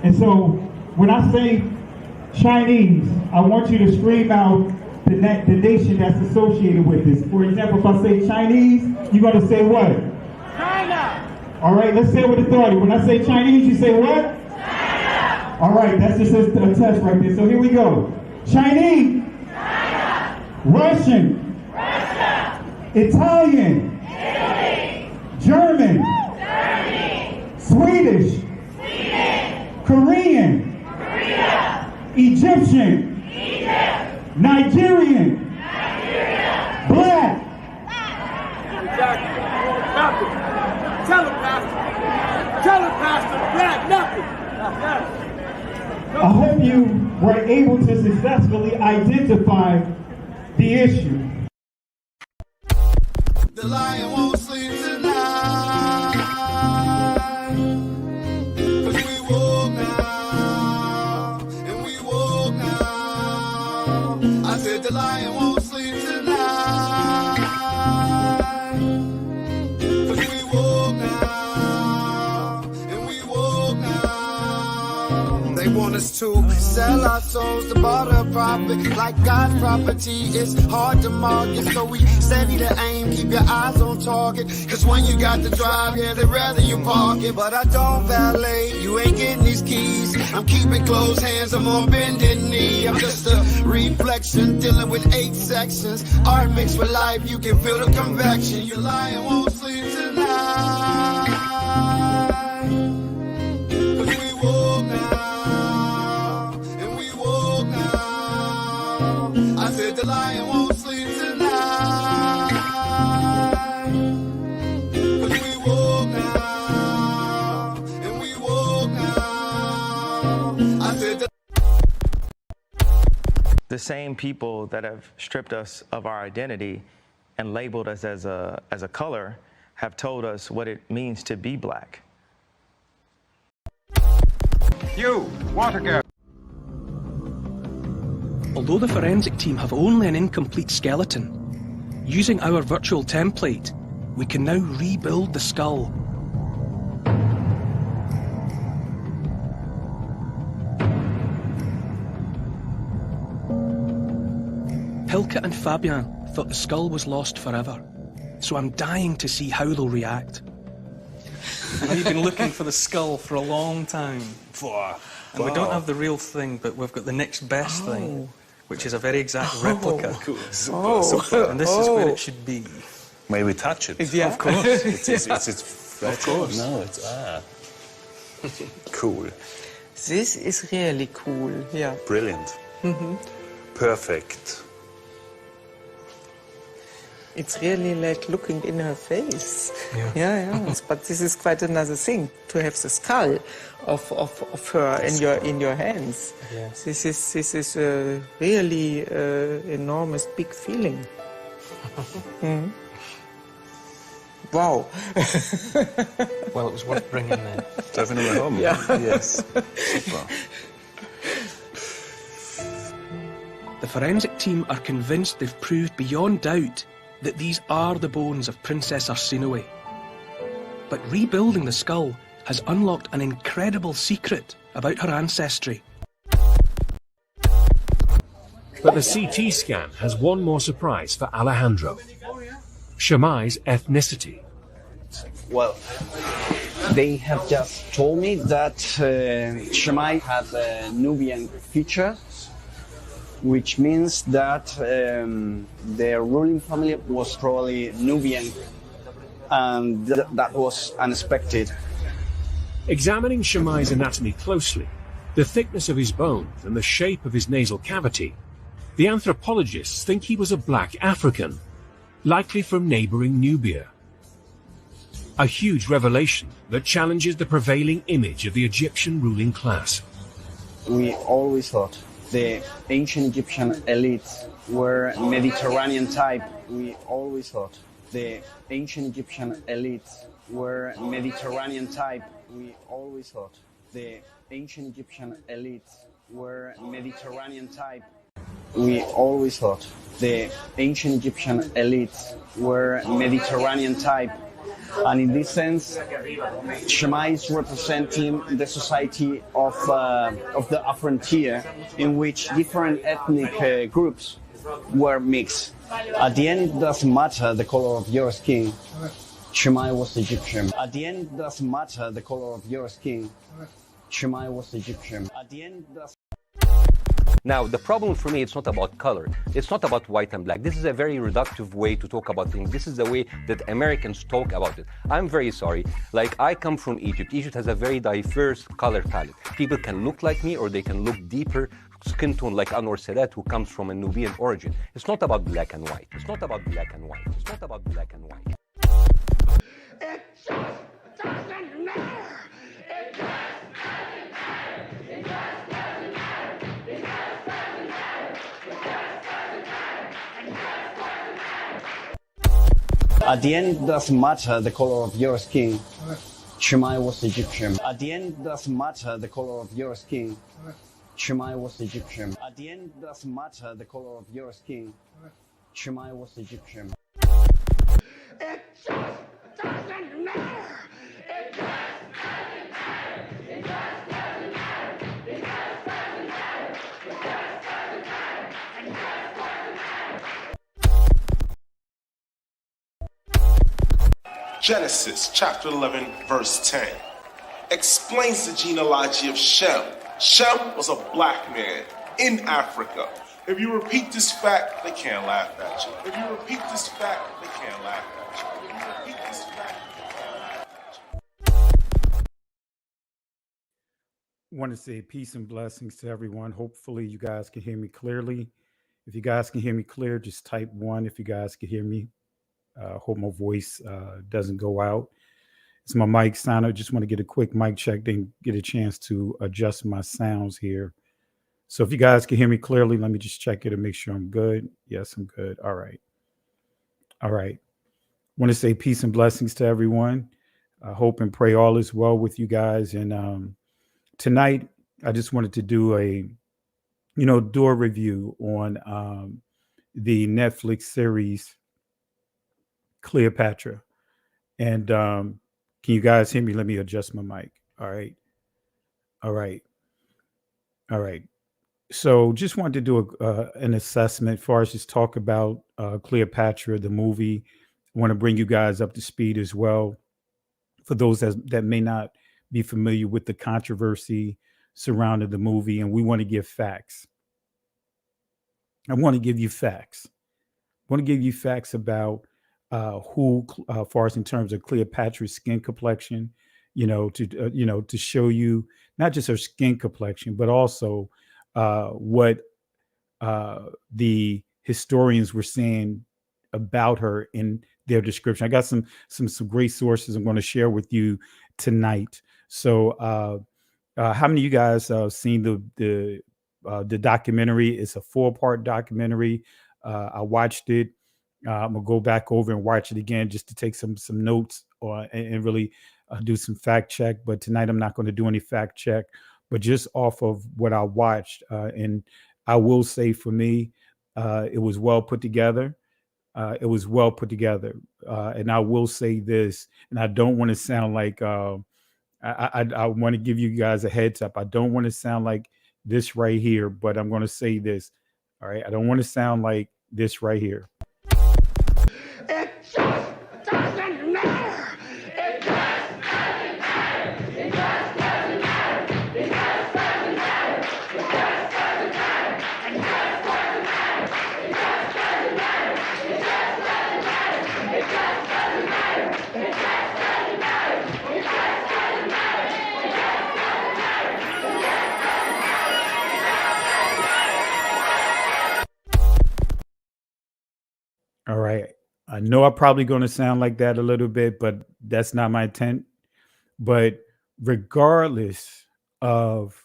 And so when I say Chinese, I want you to scream out the nation that's associated with this. For example, if I say Chinese, you're going to say what? China! All right, let's say it with authority. When I say Chinese, you say what? China! All right, that's just a test right there. So here we go. Chinese. China! Russian. Russia! Italian. Italy! German. Germany! Swedish. Sweden! Korean. Korea! Egyptian. Egypt! Nigerian. Nigeria! Black. Exactly. Nothing. Tell him, Pastor. Tell him, Pastor. Black, nothing. Yes. I hope you were able to successfully identify the issue. The lion won't sleep tonight. 'Cause we woke now, and we woke now. I said the lion won't sleep tonight. 'Cause we woke now, and we woke now. They want us to sell our souls to barter profit. Like God's property, it's hard to market. So we steady to aim, keep your eyes on target. Cause when you got to drive, yeah, they'd rather you park it. But I don't valet, you ain't getting these keys. I'm keeping closed hands, I'm on bended knee. I'm just a reflection, dealing with 8 sections. Art mixed with life, you can feel the convection. Your lion won't sleep tonight. 'Cause we woke now, and we woke now. I said the lion won't sleep tonight. 'Cause we woke now, and we woke now. I said the same people that have stripped us of our identity and labeled us as a color have told us what it means to be black. You, water girl. Although the forensic team have only an incomplete skeleton, using our virtual template, we can now rebuild the skull. Hilke and Fabian thought the skull was lost forever, so I'm dying to see how they'll react. We've been looking for the skull for a long time. And we don't have the real thing, but we've got the next best thing, which is a very exact replica. Cool. Super. And this is where it should be. May we touch it? Yeah, of course. It's of course. No, it's cool. This is really cool, yeah. Brilliant. Perfect. It's really like looking in her face. Yeah. Yeah. But this is quite another thing, to have the skull of her in your hands. Yes. This is a really enormous, big feeling. Wow. Well, it was worth bringing in. Driving them home. Yeah. Yes. Super. The forensic team are convinced they've proved beyond doubt that these are the bones of Princess Arsinoe. But rebuilding the skull has unlocked an incredible secret about her ancestry. But the CT scan has one more surprise for Alejandro. Shamai's ethnicity. Well, they have just told me that Shamai had Nubian features, which means that their ruling family was probably Nubian, and that was unexpected. Examining Shamai's anatomy closely, the thickness of his bones and the shape of his nasal cavity, the anthropologists think he was a black African, likely from neighboring Nubia. A huge revelation that challenges the prevailing image of the Egyptian ruling class. We always thought the ancient Egyptian elites were Mediterranean type. We always thought the ancient Egyptian elites were Mediterranean type. We always thought the ancient Egyptian elites were Mediterranean type. We always thought the ancient Egyptian elites were Mediterranean type. And in this sense, Shema is representing the society of the frontier in which different ethnic groups were mixed. At the end, it doesn't matter the color of your skin. Shema was Egyptian. At the end, it doesn't matter the color of your skin. Shema was Egyptian. At the end, it doesn't. Now, the problem for me, it's not about color. It's not about white and black. This is a very reductive way to talk about things. This is the way that Americans talk about it. I'm very sorry. Like, I come from Egypt. Egypt has a very diverse color palette. People can look like me or they can look deeper skin tone like Anwar Sadat, who comes from a Nubian origin. It's not about black and white. It's not about black and white. It's not about black and white. It just doesn't matter. It just doesn't matter. It just doesn't matter. It just doesn't matter. It just doesn't matter. It just doesn't matter. At the end, it doesn't matter the color of your skin. Shema was Egyptian. At the end, it doesn't matter the color of your skin. Shema was Egyptian. At the end, it doesn't matter the color of your skin. Shema was Egyptian. It just doesn't matter. It just doesn't matter. It just doesn't matter. It just doesn't matter. It just doesn't matter. It just doesn't matter. Genesis chapter 11 verse 10 explains the genealogy of Shem. Shem was a black man in Africa. If you repeat this fact, they can't laugh at you. If you repeat this fact, they can't laugh at you. If you repeat this fact, they can't laugh at you. Want to say peace and blessings to everyone. Hopefully you guys can hear me clearly. If you guys can hear me clear, just type 1 if you guys can hear me. Hope my voice doesn't go out. It's my mic sound. I just want to get a quick mic check, then get a chance to adjust my sounds here. So if you guys can hear me clearly, let me just check it and make sure I'm good. Yes, I'm good. All right. All right. Want to say peace and blessings to everyone. I hope and pray all is well with you guys. And tonight, I just wanted to do a review on the Netflix series Cleopatra. And can you guys hear me? Let me adjust my mic. All right. All right. All right. So just wanted to do an assessment as far as just talk about Cleopatra, the movie. I want to bring you guys up to speed as well. For those that may not be familiar with the controversy surrounding the movie, and we want to give facts. I want to give you facts. I want to give you facts about who, far as in terms of Cleopatra's skin complexion, to show you not just her skin complexion, but also what the historians were saying about her in their description. I got some great sources I'm going to share with you tonight. So, how many of you guys seen the documentary? It's a 4-part documentary. I watched it. I'm gonna go back over and watch it again just to take some notes and really do some fact check. But tonight I'm not going to do any fact check, but just off of what I watched. And I will say for me, it was well put together. It was well put together. And I will say this, and I don't want to sound like I want to give you guys a heads up. I don't want to sound like this right here, but I'm going to say this. All right. I don't want to sound like this right here. It just doesn't matter. It just doesn't matter. It just doesn't matter. It just doesn't matter. It just doesn't matter. It just doesn't matter. It just doesn't matter. It just doesn't matter. It just doesn't matter. It just doesn't matter. It just doesn't matter. It just doesn't matter. All right. I know I'm probably going to sound like that a little bit, but that's not my intent. But regardless of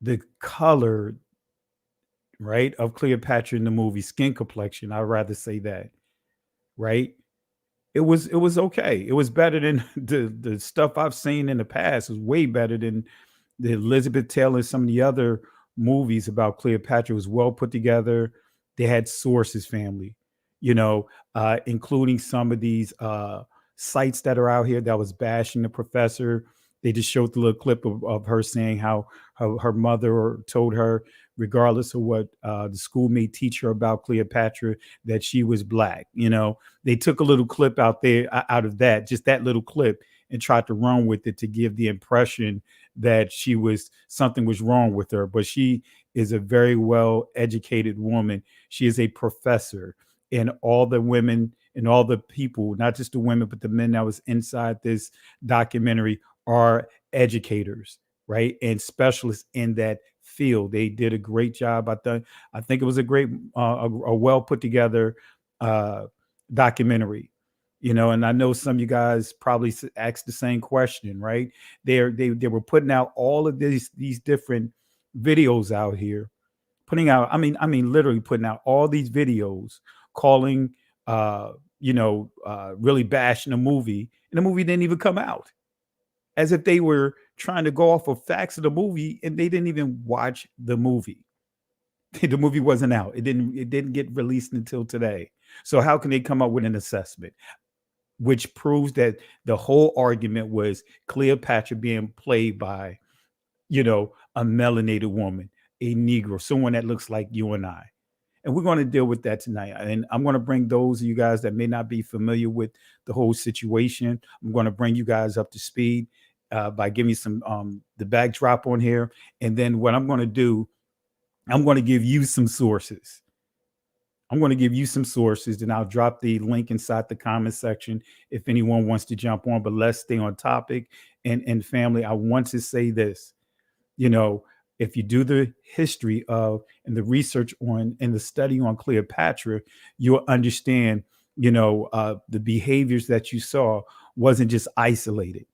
the color, right, of Cleopatra in the movie, skin complexion, I'd rather say that, right? It was okay. It was better than the stuff I've seen in the past. It was way better than the Elizabeth Taylor and some of the other movies about Cleopatra. It was well put together. They had sources, family. Including some of these sites that are out here that was bashing the professor. They just showed the little clip of her saying how her mother told her, regardless of what the school may teach her about Cleopatra, that she was black. They took a little clip out there out of that, just that little clip, and tried to run with it to give the impression that something was wrong with her. But she is a very well educated woman. She is a professor, and all the women and all the people, not just the women, but the men that was inside this documentary are educators, right? And specialists in that field. They did a great job. I think it was a great, a well put together documentary. And I know some of you guys probably asked the same question, right? They were putting out all of these different videos out here, putting out. I mean, literally putting out all these videos, calling, really bashing the movie, and the movie didn't even come out, as if they were trying to go off of facts of the movie, and they didn't even watch the movie. The movie wasn't out. It didn't get released until today. So how can they come up with an assessment? Which proves that the whole argument was Cleopatra being played by, a melanated woman, a Negro, someone that looks like you and I. And we're going to deal with that tonight. And I'm going to bring those of you guys that may not be familiar with the whole situation. I'm going to bring you guys up to speed by giving you some the backdrop on here. And then what I'm going to do, I'm going to give you some sources. And I'll drop the link inside the comment section if anyone wants to jump on. But let's stay on topic. And family, I want to say this, if you do the history of and the research on and the study on Cleopatra, you'll understand, the behaviors that you saw wasn't just isolated.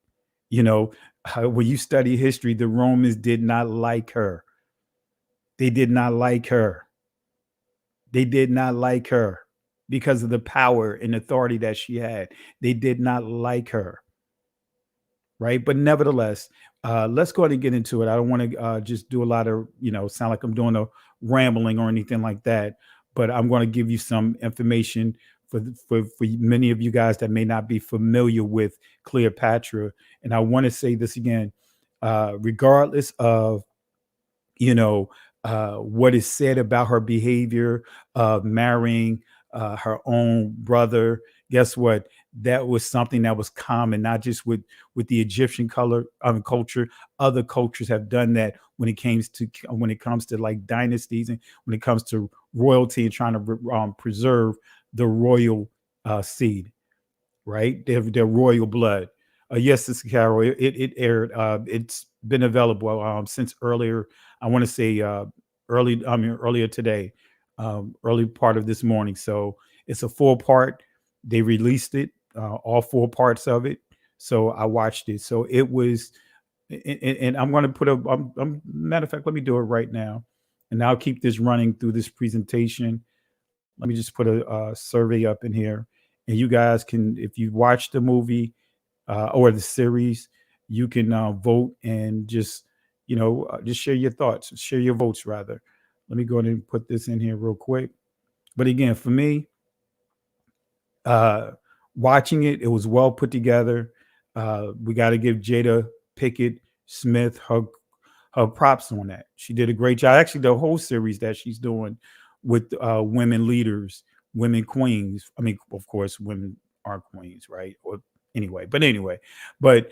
When you study history, the Romans did not like her. They did not like her. They did not like her because of the power and authority that she had. They did not like her. Right. But nevertheless, let's go ahead and get into it. I don't want to just do a lot of, sound like I'm doing a rambling or anything like that. But I'm going to give you some information for many of you guys that may not be familiar with Cleopatra. And I want to say this again, regardless of, what is said about her behavior of marrying her own brother. Guess what? That was something that was common, not just with the Egyptian culture. Other cultures have done that when it comes to like dynasties, and when it comes to royalty and trying to preserve the royal seed, right? Their royal blood. Yes, this is Carol. It aired. It's been available since earlier. I want to say earlier today, early part of this morning. So it's a 4-part. They released it, all 4 parts of it. So I watched it. So it was, and I'm going to put matter of fact, let me do it right now, and I'll keep this running through this presentation. Let me just put a survey up in here, and you guys can, if you watch the movie or the series, you can vote and just share your thoughts, share your votes rather. Let me go ahead and put this in here real quick. But again, for me, watching it was well put together. We got to give Jada Pickett Smith her props on that. She did a great job. Actually, the whole series that she's doing with women leaders, women queens. I mean, of course, women aren't queens, right? But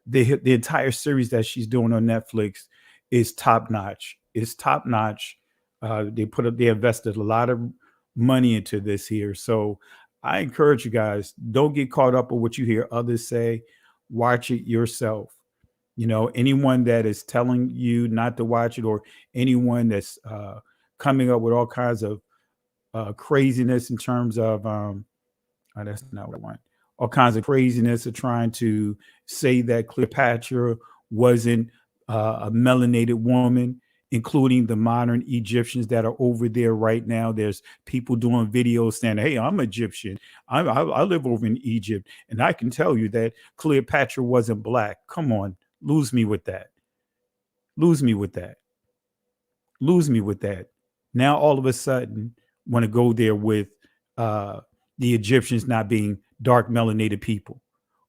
the entire series that she's doing on Netflix is top notch. It's top notch. They invested a lot of money into this here. So I encourage you guys, don't get caught up on what you hear others say. Watch it yourself. Anyone that is telling you not to watch it, or anyone that's coming up with all kinds of craziness in terms of that's not what I want. All kinds of craziness of trying to say that Cleopatra wasn't a melanated woman, including the modern Egyptians that are over there right now. There's people doing videos saying, "Hey, I'm Egyptian. I live over in Egypt, and I can tell you that Cleopatra wasn't black." Come on, lose me with that. Lose me with that. Lose me with that. Now all of a sudden want to go there with the Egyptians not being dark melanated people.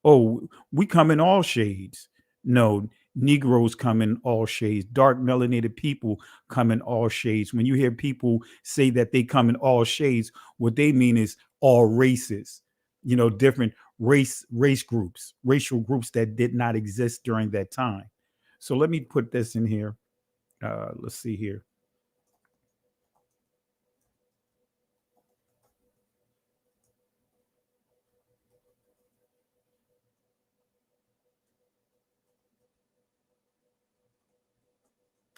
Oh, we come in all shades. No, Negroes come in all shades. Dark melanated people come in all shades. When you hear people say that they come in all shades, what they mean is all races, different race groups, racial groups that did not exist during that time. So let me put this in here. Let's see here.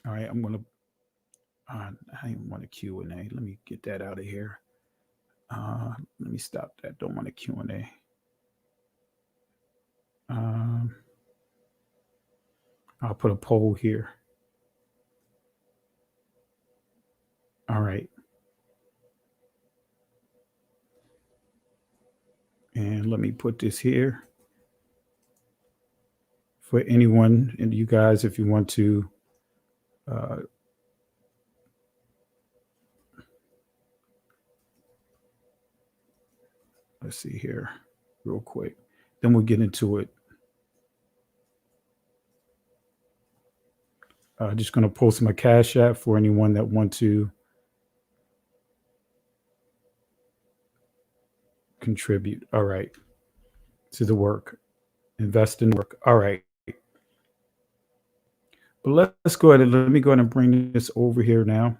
All right, I'm gonna. I didn't want a Q and A. Let me get that out of here. Let me stop that. Don't want a Q and A. I'll put a poll here. All right. And let me put this here for anyone and you guys if you want to let's see here real quick. Then we'll get into it. Just going to post my Cash App for anyone that want to contribute. All right. To the work. Invest in work. All right. But let's go ahead and let me go ahead and bring this over here now.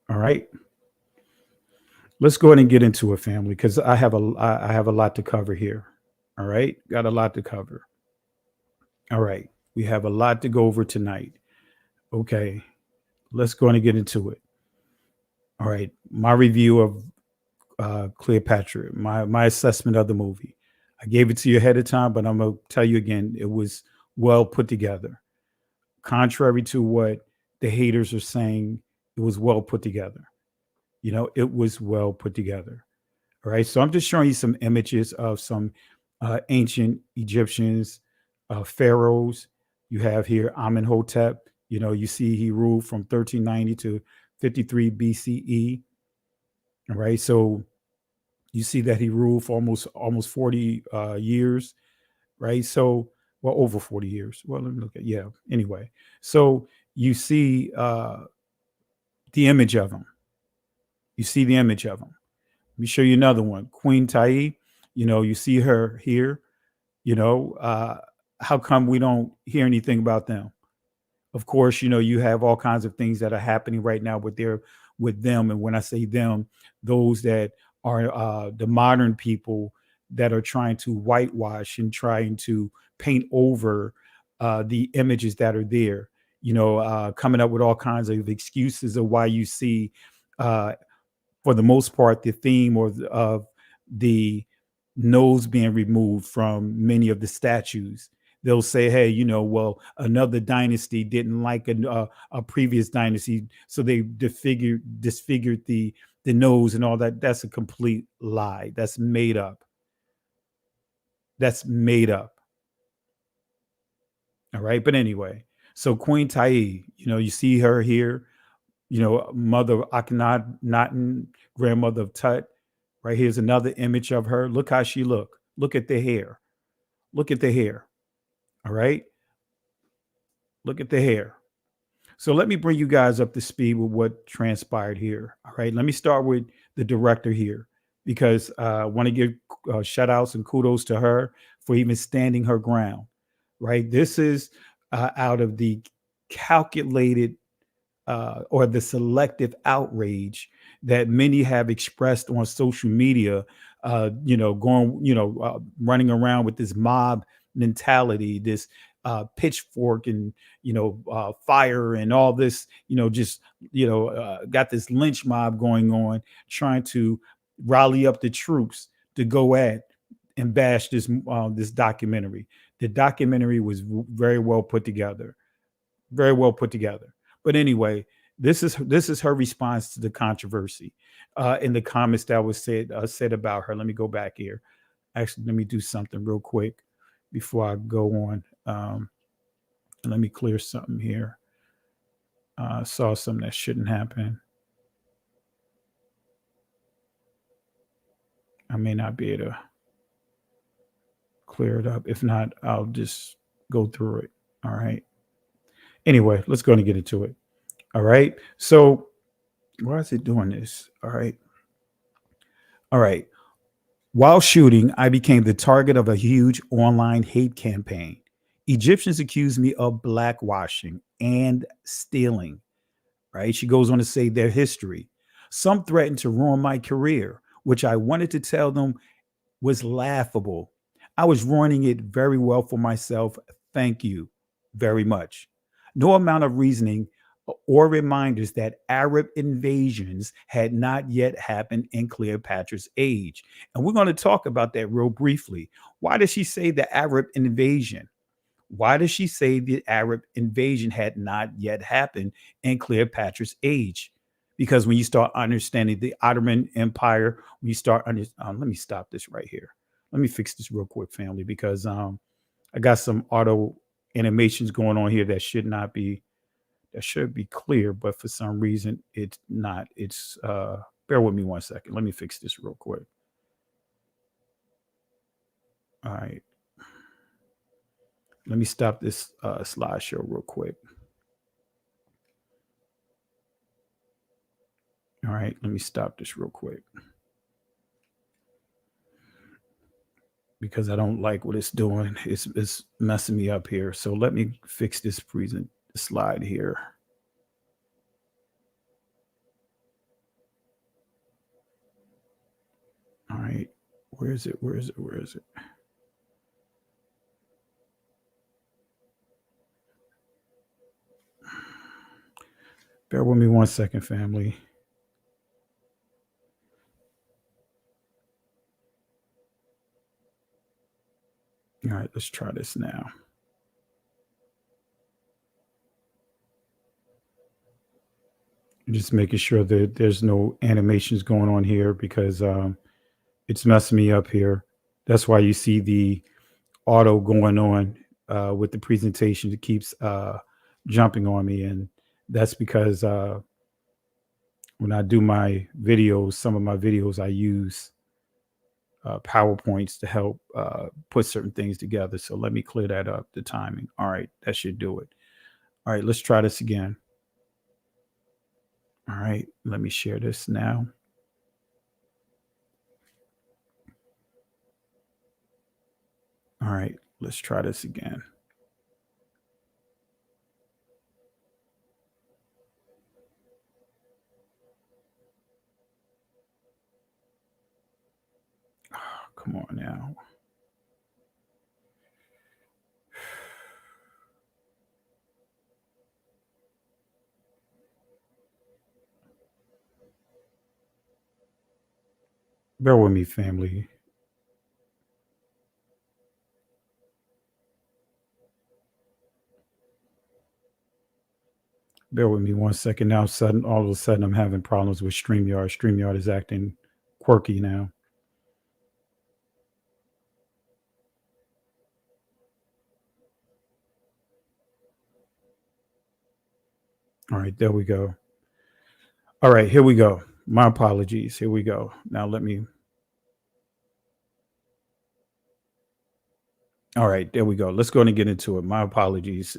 All right. Let's go ahead and get into it, family, because I have a lot to cover here. All right. Got a lot to cover. All right. We have a lot to go over tonight. Okay. Let's go ahead and get into it. All right. My review of Cleopatra, my assessment of the movie. I gave it to you ahead of time, but I'm going to tell you again, it was well put together. Contrary to what the haters are saying, it was well put together. It was well put together. All right. So I'm just showing you some images of some ancient Egyptians, pharaohs. You have here Amenhotep. You see he ruled from 1390 to 53 BCE. All right. So you see that he ruled for almost 40 years. Right. So, well, over 40 years. Well, let me look at, yeah. Anyway, so you see the image of him. You see the image of him. Let me show you another one. Queen Tai, you see her here. How come we don't hear anything about them? Of course, you have all kinds of things that are happening right now with them. And when I say them, those that are the modern people that are trying to whitewash and trying to paint over the images that are there, coming up with all kinds of excuses of why you see, for the most part, the theme of the nose being removed from many of the statues. They'll say, hey, well, another dynasty didn't like a previous dynasty, so they disfigured the nose and all that. That's a complete lie. That's made up. That's made up. All right. But anyway, so Queen Tai, you see her here, mother of Akhenaten, grandmother of Tut. Right here's another image of her. Look how she look. Look at the hair. Look at the hair. All right. Look at the hair. So let me bring you guys up to speed with what transpired here. All right. Let me start with the director here because I want to give shout outs and kudos to her for even standing her ground. Right. This is out of the calculated or the selective outrage that many have expressed on social media, running around with this mob mentality, this pitchfork and, fire and all this, got this lynch mob going on, trying to rally up the troops to go at and bash this documentary. The documentary was very well put together, very well put together. But anyway, this is her response to the controversy in the comments that was said about her. Let me go back here. Actually, let me do something real quick before I go on. Let me clear something here. I saw something that shouldn't happen. I may not be able to clear it up. If not, I'll just go through it. All right. Anyway, let's go and get into it. All right. So, why is it doing this? All right. All right. While shooting, I became the target of a huge online hate campaign. Egyptians accused me of blackwashing and stealing. Right. She goes on to say their history. Some threatened to ruin my career, which I wanted to tell them was laughable. I was ruining it very well for myself. Thank you very much. No amount of reasoning or reminders that Arab invasions had not yet happened in Cleopatra's age. And we're going to talk about that real briefly. Why does she say the Arab invasion? Why does she say the Arab invasion had not yet happened in Cleopatra's age? Because when you start understanding the Ottoman Empire, when you start let me stop this right here. Let me fix this real quick, family, because I got some auto animations going on here that should be clear, but for some reason it's not. It's bear with me one second. Let me fix this real quick. All right. Let me stop this slideshow real quick. All right, let me stop this real quick because I don't like what it's doing. It's messing me up here. So let me fix this present slide here. All right, where is it? Where is it? Where is it? Bear with me one second, family. All right, let's try this now. Just making sure that there's no animations going on here because it's messing me up here. That's why you see the auto going on with the presentation. It keeps jumping on me, and that's because when I do my videos, some of my videos I use PowerPoints to help put certain things together. So let me clear that up, the timing. All right, that should do it. All right, let's try this again. All right, let me share this now. All right, let's try this again. Oh, come on now. Bear with me, family. Bear with me one second. Now, all of a sudden, I'm having problems with StreamYard. StreamYard is acting quirky now. All right, there we go. All right, here we go. My apologies. Here we go. Now, let me. All right, there we go. Let's go and get into it. My apologies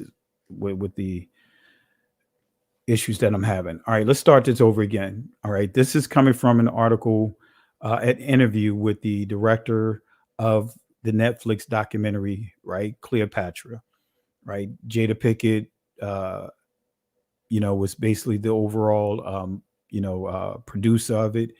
with the issues that I'm having. All right, let's start this over again. All right, this is coming from an article, an interview with the director of the Netflix documentary, right? Cleopatra, right? Jada Pickett, was basically the overall, producer of it.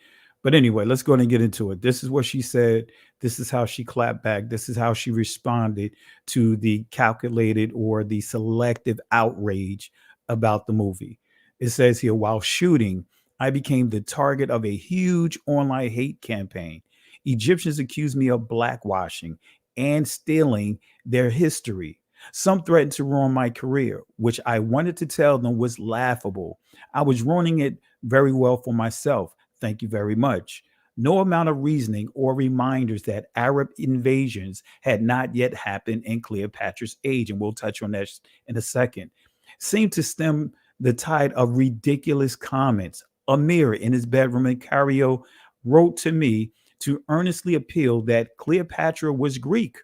But anyway, let's go ahead and get into it. This is what she said. This is how she clapped back. This is how she responded to the calculated or the selective outrage about the movie. It says here, while shooting, I became the target of a huge online hate campaign. Egyptians accused me of blackwashing and stealing their history. Some threatened to ruin my career, which I wanted to tell them was laughable. I was ruining it very well for myself. Thank you very much. No amount of reasoning or reminders that Arab invasions had not yet happened in Cleopatra's age, and we'll touch on that in a second, seemed to stem the tide of ridiculous comments. Amir in his bedroom in Cairo wrote to me to earnestly appeal that Cleopatra was Greek.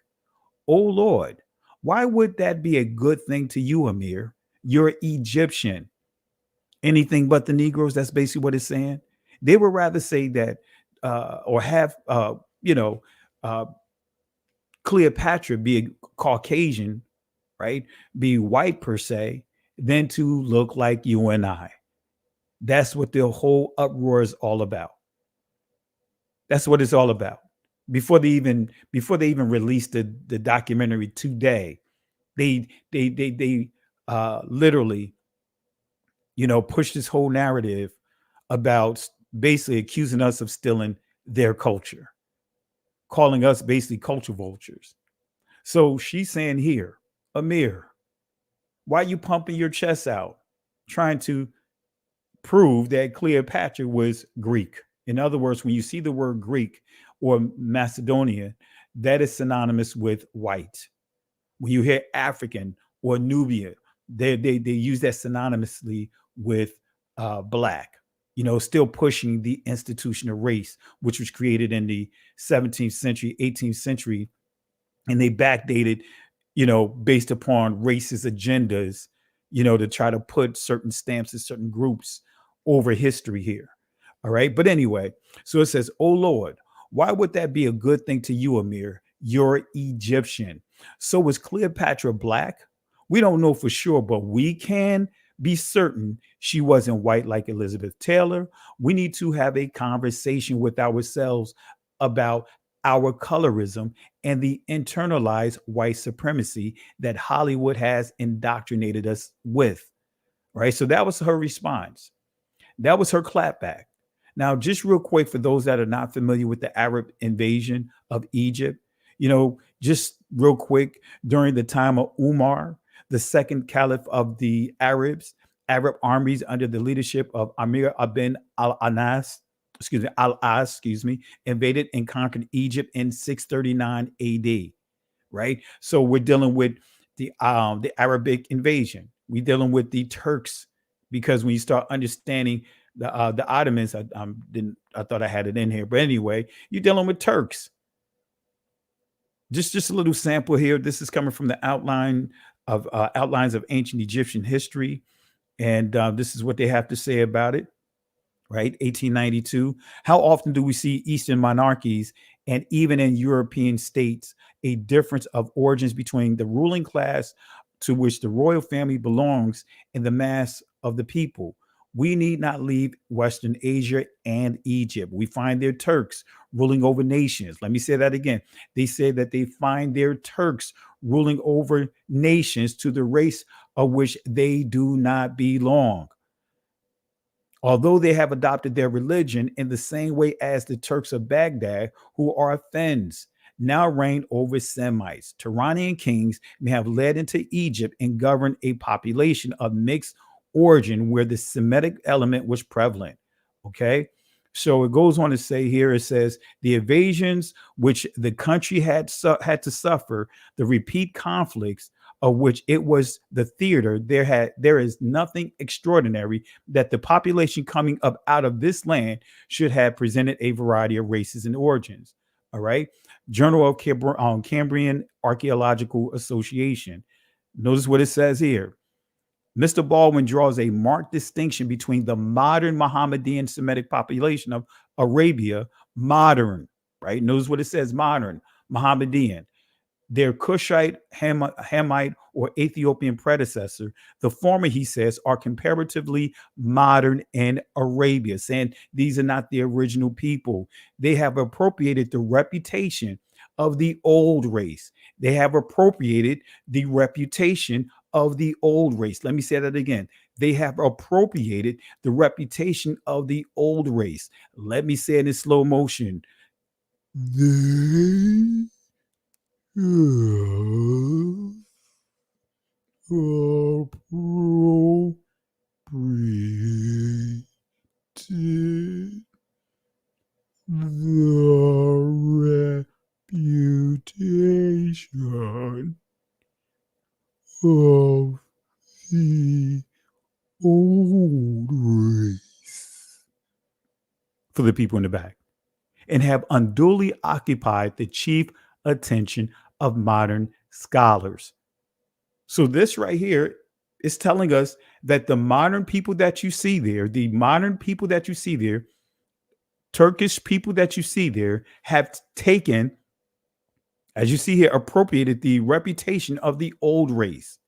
Oh Lord, why would that be a good thing to you, Amir? You're Egyptian. Anything but the Negroes. That's basically what it's saying. They would rather say that or have, uh, Cleopatra be a Caucasian, right? Be white per se, than to look like you and I. That's what the whole uproar is all about. That's what it's all about. Before they even released the documentary today, they literally, pushed this whole narrative about basically accusing us of stealing their culture, calling us basically culture vultures. So she's saying here, Amir, why are you pumping your chest out, trying to prove that Cleopatra was Greek? In other words, when you see the word Greek or Macedonian, that is synonymous with white. When you hear African or Nubia, they use that synonymously with black. Still pushing the institution of race, which was created in the 17th century, 18th century, and they backdated, based upon racist agendas, to try to put certain stamps in certain groups over history here. All right. But anyway, so it says, oh Lord, why would that be a good thing to you, Amir? You're Egyptian. So was Cleopatra black? We don't know for sure, but we can be certain she wasn't white like Elizabeth Taylor. We need to have a conversation with ourselves about our colorism and the internalized white supremacy that Hollywood has indoctrinated us with. Right. So that was her response. That was her clapback. Now, just real quick, for those that are not familiar with the Arab invasion of Egypt, just real quick, during the time of Umar, the second caliph of the Arab armies under the leadership of Amir ibn al-As, invaded and conquered Egypt in 639 AD. Right. So we're dealing with the Arabic invasion. We're dealing with the Turks, because when you start understanding the Ottomans, I thought I had it in here, but anyway, you're dealing with Turks. Just a little sample here. This is coming from the outlines of ancient Egyptian history, and this is what they have to say about it. Right, 1892. How often do we see Eastern monarchies and even in European states a difference of origins between the ruling class to which the royal family belongs and the mass of the people? We need not leave Western Asia and Egypt. We find their Turks ruling over nations. Let me say that again. They say that they find their Turks ruling over nations to the race of which they do not belong. Although they have adopted their religion in the same way as the Turks of Baghdad, who are Fens, now reign over Semites. Turanian kings may have led into Egypt and governed a population of mixed origin where the Semitic element was prevalent. Okay. So it goes on to say here, it says the invasions which the country had to suffer, the repeat conflicts of which it was the theater, there is nothing extraordinary that the population coming up out of this land should have presented a variety of races and origins. All right. Journal of Cambrian Archaeological Association. Notice what it says here. Mr. Baldwin draws a marked distinction between the modern Mohammedan Semitic population of Arabia, modern, right? Notice what it says, modern, Mohammedan. Their Cushite, Hamite, or Ethiopian predecessor. The former, he says, are comparatively modern in Arabia, saying these are not the original people. They have appropriated the reputation of the old race. They have appropriated the reputation of the old race. Let me say that again. They have appropriated the reputation of the old race. Let me say it in slow motion. They appropriated the reputation of the old race. For the people in the back. and have unduly occupied the chief attention of modern scholars. So this right here is telling us that the modern people that you see there, the modern people that you see there, Turkish people that you see there, have taken, as you see here, appropriated the reputation of the old race.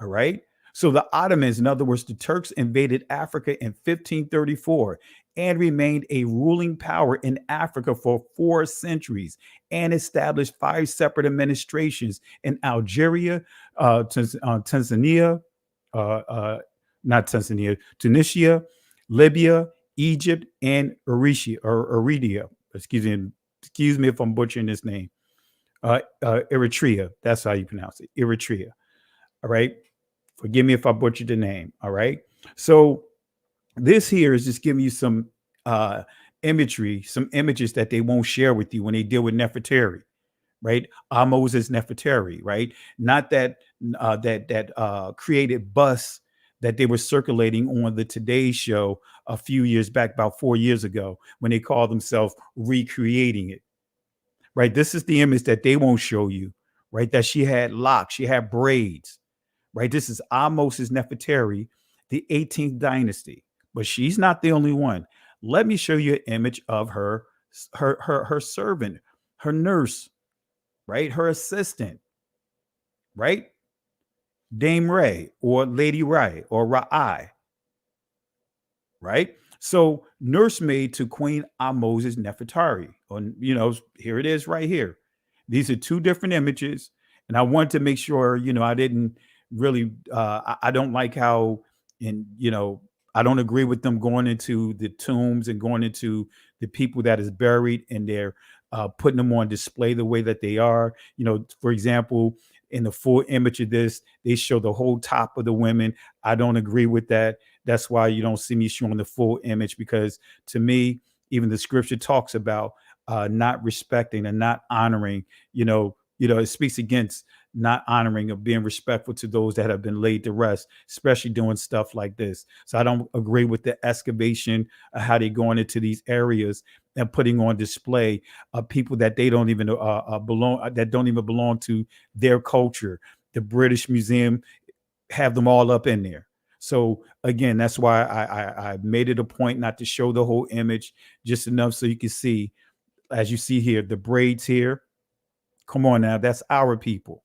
All right. So the Ottomans, in other words, the Turks invaded Africa in 1534 and remained a ruling power in Africa for 4 centuries and established 5 separate administrations in Algeria, Tanzania, uh, uh, not Tanzania, Tunisia, Libya, Egypt, and Eritrea. Excuse me if I'm butchering this name. Eritrea. That's how you pronounce it. Eritrea. All right. Forgive me if I butchered the name. All right. So this here is just giving you some imagery, some images that they won't share with you when they deal with Nefertari, right? Moses Nefertari, right? Not that created bus that they were circulating on the Today Show a few years back, about 4 years ago, when they called themselves recreating it, right? This is the image that they won't show you, right? That she had locks, she had braids, right? This is Moses Nefertari, the 18th dynasty, but she's not the only one. Let me show you an image of her servant, her nurse, right? Her assistant, right? Dame Ray or Lady Rai or Ra'ai, right? So nursemaid to Queen Moses Nefertari. Or, here it is right here. These are two different images. And I wanted to make sure, I didn't really, I don't like how, I don't agree with them going into the tombs and going into the people that is buried and they're putting them on display the way that they are. For example, in the full image of this, they show the whole top of the women. I don't agree with that. That's why you don't see me showing the full image, because to me, even the scripture talks about not respecting and not honoring, it speaks against not honoring or being respectful to those that have been laid to rest, especially doing stuff like this. So I don't agree with the excavation of how they're going into these areas and putting on display people that they don't even that don't even belong to their culture. The British Museum have them all up in there. So again, that's why I made it a point not to show the whole image, just enough so you can see, as you see here, the braids here. Come on now, that's our people.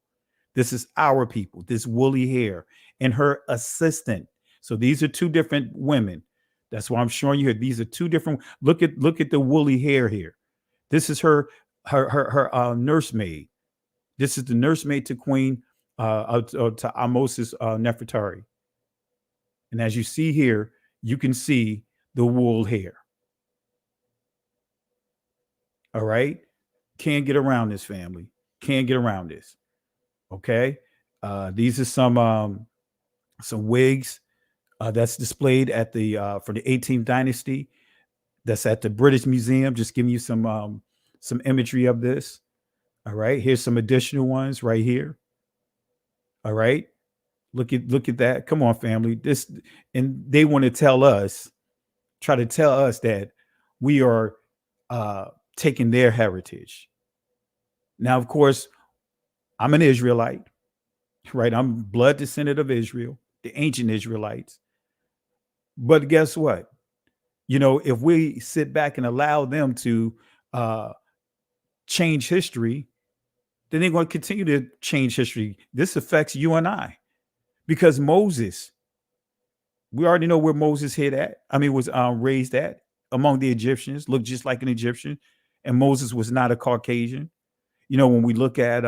This is our people, this woolly hair, and her assistant. So these are two different women. That's why I'm showing you here. These are two different. Look at the woolly hair here. This is her nursemaid. This is the nursemaid to Queen to Moses Nefertari. And as you see here, you can see the wool hair. All right. Can't get around this, family. Can't get around this. Okay. These are some wigs that's displayed at the for the 18th dynasty. That's at the British Museum. Just giving you some imagery of this. All right. Here's some additional ones right here. All right. Look at that. Come on, family. This, and they want to try to tell us that we are taking their heritage. Now, of course, I'm an Israelite, right? I'm blood descendant of Israel, the ancient Israelites. But guess what? If we sit back and allow them to change history, then they're going to continue to change history. This affects you and I, because Moses, we already know where Moses was raised at, among the Egyptians, looked just like an Egyptian, and Moses was not a Caucasian. When we look at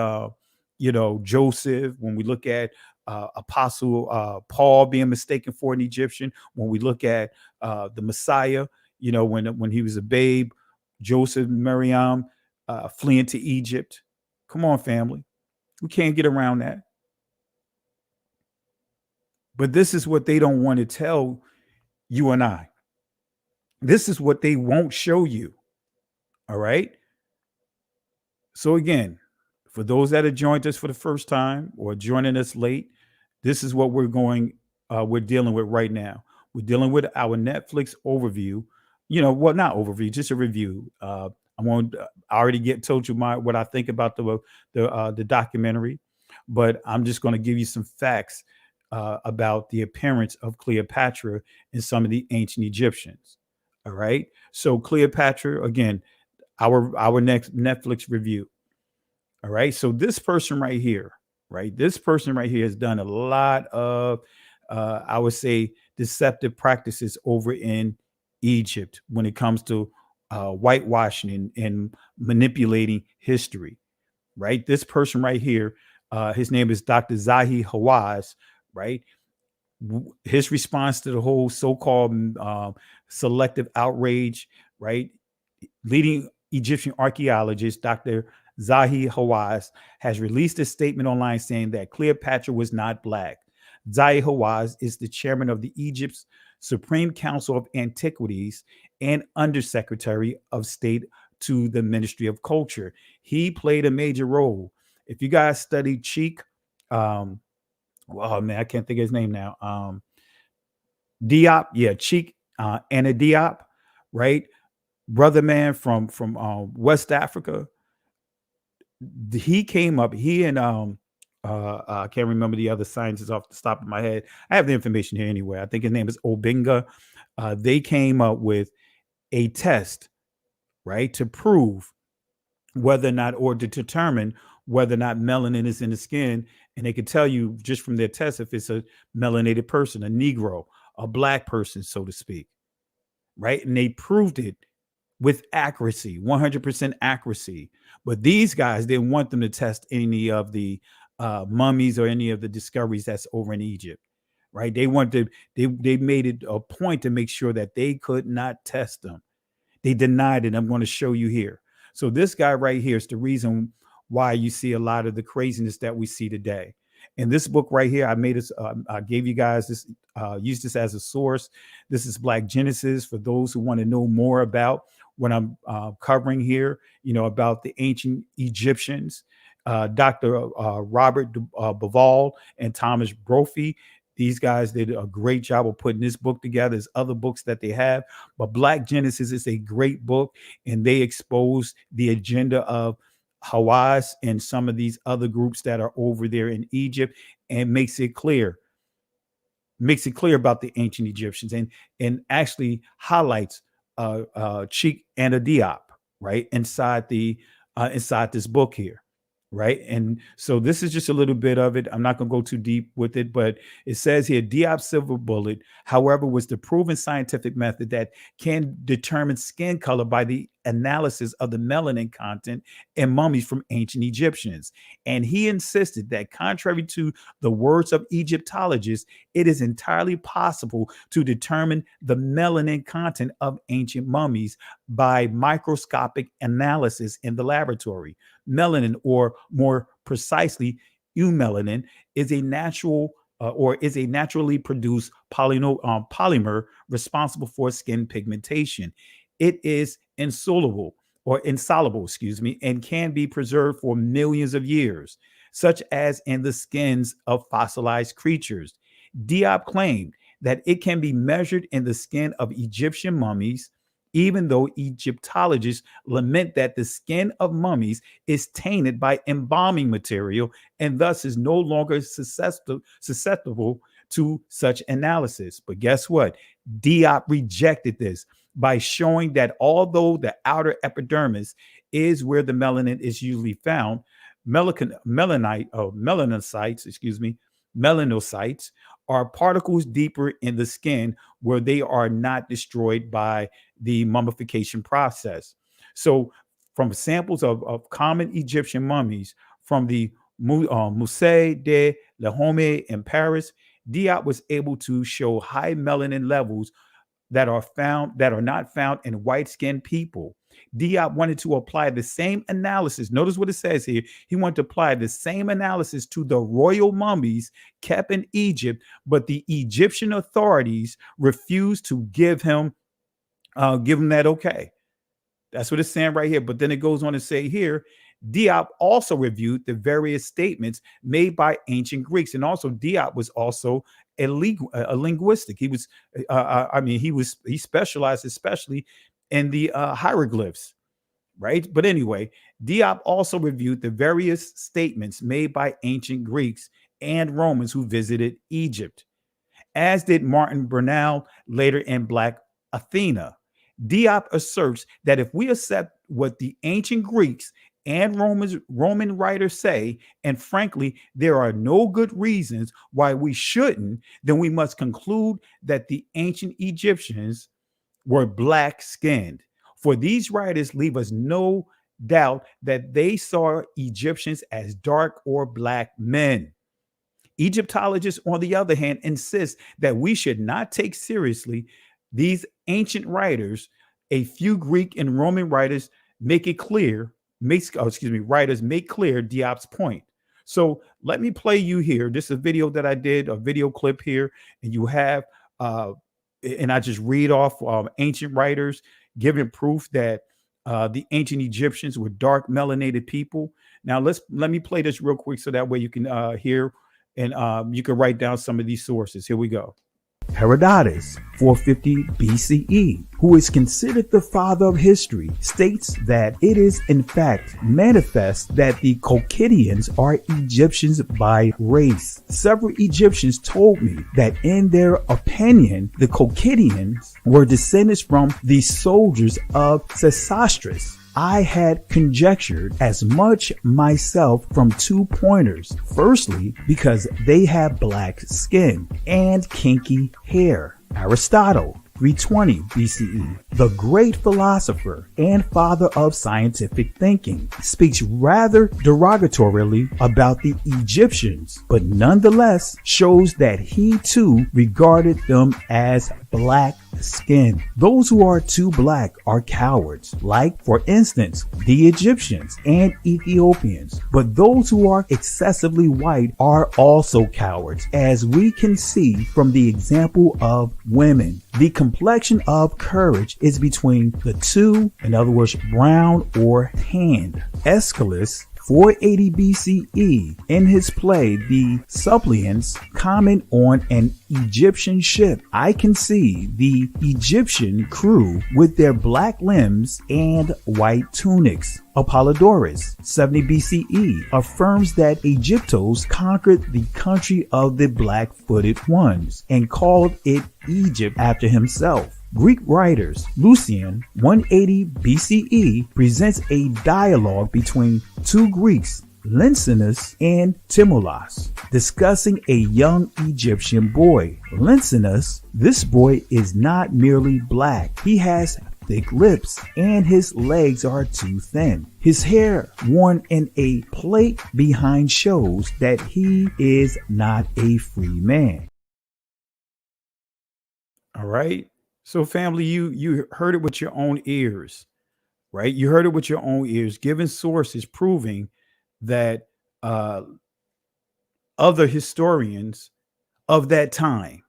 Joseph, when we look at Apostle Paul being mistaken for an Egyptian, when we look at the Messiah, when he was a babe, Joseph and Miriam fleeing to Egypt. Come on, family. We can't get around that. But this is what they don't want to tell you and I. This is what they won't show you. All right. So again, for those that have joined us for the first time or joining us late, this is what we're dealing with right now. We're dealing with our Netflix overview, well, not overview, just a review. I already told you what I think about the documentary, but I'm just going to give you some facts about the appearance of Cleopatra and some of the ancient Egyptians. All right. So Cleopatra, again, our next Netflix review. All right. So this person right here, right? This person right here has done a lot of, I would say, deceptive practices over in Egypt when it comes to whitewashing and manipulating history, right? This person right here, his name is Dr. Zahi Hawass, right? His response to the whole so-called selective outrage, right? Leading Egyptian archaeologist Dr. Zahi Hawass has released a statement online saying that Cleopatra was not black. Zahi Hawass is the chairman of the Egypt's Supreme Council of Antiquities and Undersecretary of State to the Ministry of Culture. He played a major role. If you guys study Cheek, oh man, I can't think of his name now. Diop, yeah, Cheek, Anna Diop, right? Brother man from West Africa. He came up. He and I can't remember the other scientists off the top of my head. I have the information here anyway. I think his name is Obinga. They came up with a test, right, to prove whether or not, or to determine whether or not melanin is in the skin. And they could tell you just from their test if it's a melanated person, a Negro, a black person, so to speak. Right. And they proved it with accuracy, 100% accuracy. But these guys didn't want them to test any of the mummies or any of the discoveries that's over in Egypt. Right. They wanted they made it a point to make sure that they could not test them. They denied it. I'm going to show you here. So this guy right here is the reason why you see a lot of the craziness that we see today. In this book right here, I made this. I gave you guys this. Use this as a source. This is Black Genesis for those who want to know more about what I'm covering here. About the ancient Egyptians. Dr. Robert Bauval and Thomas Brophy. These guys did a great job of putting this book together. There's other books that they have, but Black Genesis is a great book, and they expose the agenda of Hawass and some of these other groups that are over there in Egypt, and makes it clear about the ancient Egyptians, and actually highlights Cheek and a Diop right inside this book here. Right. And so this is just a little bit of it. I'm not going to go too deep with it, but it says here Diop's silver bullet, however, was the proven scientific method that can determine skin color by the analysis of the melanin content in mummies from ancient Egyptians. And he insisted that, contrary to the words of Egyptologists, it is entirely possible to determine the melanin content of ancient mummies by microscopic analysis in the laboratory. Melanin, or more precisely, eumelanin, is a natural is a naturally produced polymer responsible for skin pigmentation. It is insoluble, and can be preserved for millions of years, such as in the skins of fossilized creatures. Diop claimed that it can be measured in the skin of Egyptian mummies, even though Egyptologists lament that the skin of mummies is tainted by embalming material and thus is no longer susceptible to such analysis. But guess what? Diop rejected this by showing that although the outer epidermis is where the melanin is usually found, melanocytes are particles deeper in the skin where they are not destroyed by the mummification process. So from samples of common Egyptian mummies from the Musée de l'Homme in Paris, Diop was able to show high melanin levels that are not found in white-skinned people. Diop wanted to apply the same analysis. Notice what it says here. He wanted to apply the same analysis to the royal mummies kept in Egypt, but the Egyptian authorities refused to give him that okay. That's what it's saying right here. But then it goes on to say here, Diop also reviewed the various statements made by ancient Greeks, and also Diop was also a linguistic. He was, he specialized especially in the hieroglyphs, right? But anyway, Diop also reviewed the various statements made by ancient Greeks and Romans who visited Egypt, as did Martin Bernal later in Black Athena. Diop asserts that if we accept what the ancient Greeks and Roman writers say, and frankly, there are no good reasons why we shouldn't, then we must conclude that the ancient Egyptians were black skinned. For these writers leave us no doubt that they saw Egyptians as dark or black men. Egyptologists, on the other hand, insist that we should not take seriously these ancient writers. A few Greek and Roman writers make it clear, writers make clear Diop's point. So let me play you here. This is a video that I did, a video clip here, and you have, and I just read off ancient writers giving proof that the ancient Egyptians were dark melanated people. Now let me play this real quick so that way you can hear, and you can write down some of these sources. Here we go. Herodotus, 450 BCE, who is considered the father of history, states that it is in fact manifest that the Colchidians are Egyptians by race. Several Egyptians told me that in their opinion, the Colchidians were descendants from the soldiers of Sesostris. I had conjectured as much myself from 2 pointers. Firstly, because they have black skin and kinky hair. Aristotle, 320 BCE, the great philosopher and father of scientific thinking, speaks rather derogatorily about the Egyptians, but nonetheless shows that he too regarded them as black skin. Those who are too black are cowards, like, for instance, the Egyptians and Ethiopians. But those who are excessively white are also cowards, as we can see from the example of women. The complexion of courage is between the two, in other words, brown or tanned. Aeschylus, 480 BCE, in his play The Suppliants, comment on an Egyptian ship. I can see the Egyptian crew with their black limbs and white tunics. Apollodorus, 70 BCE, affirms that Egyptos conquered the country of the black-footed ones and called it Egypt after himself. Greek writers, Lucian, 180 BCE, presents a dialogue between two Greeks, Lencinus and Timolas, discussing a young Egyptian boy. Lencinus, this boy is not merely black. He has thick lips and his legs are too thin. His hair worn in a plait behind shows that he is not a free man. All right. So family, you heard it with your own ears, right? You heard it with your own ears, given sources proving that other historians of that time.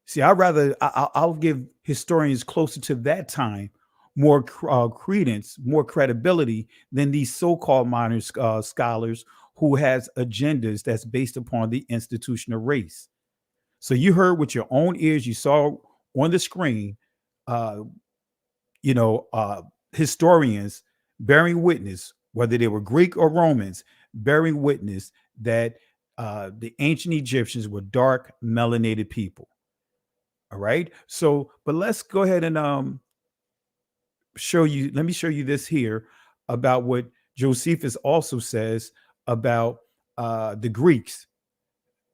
See, I'll give historians closer to that time more credence, more credibility than these so-called modern scholars who has agendas that's based upon the institution of race. So you heard with your own ears, you saw on the screen, uh, historians bearing witness, whether they were Greek or Romans, bearing witness that the ancient Egyptians were dark, melanated people. All right. So, but let's go ahead and let me show you this here about what Josephus also says about the Greeks.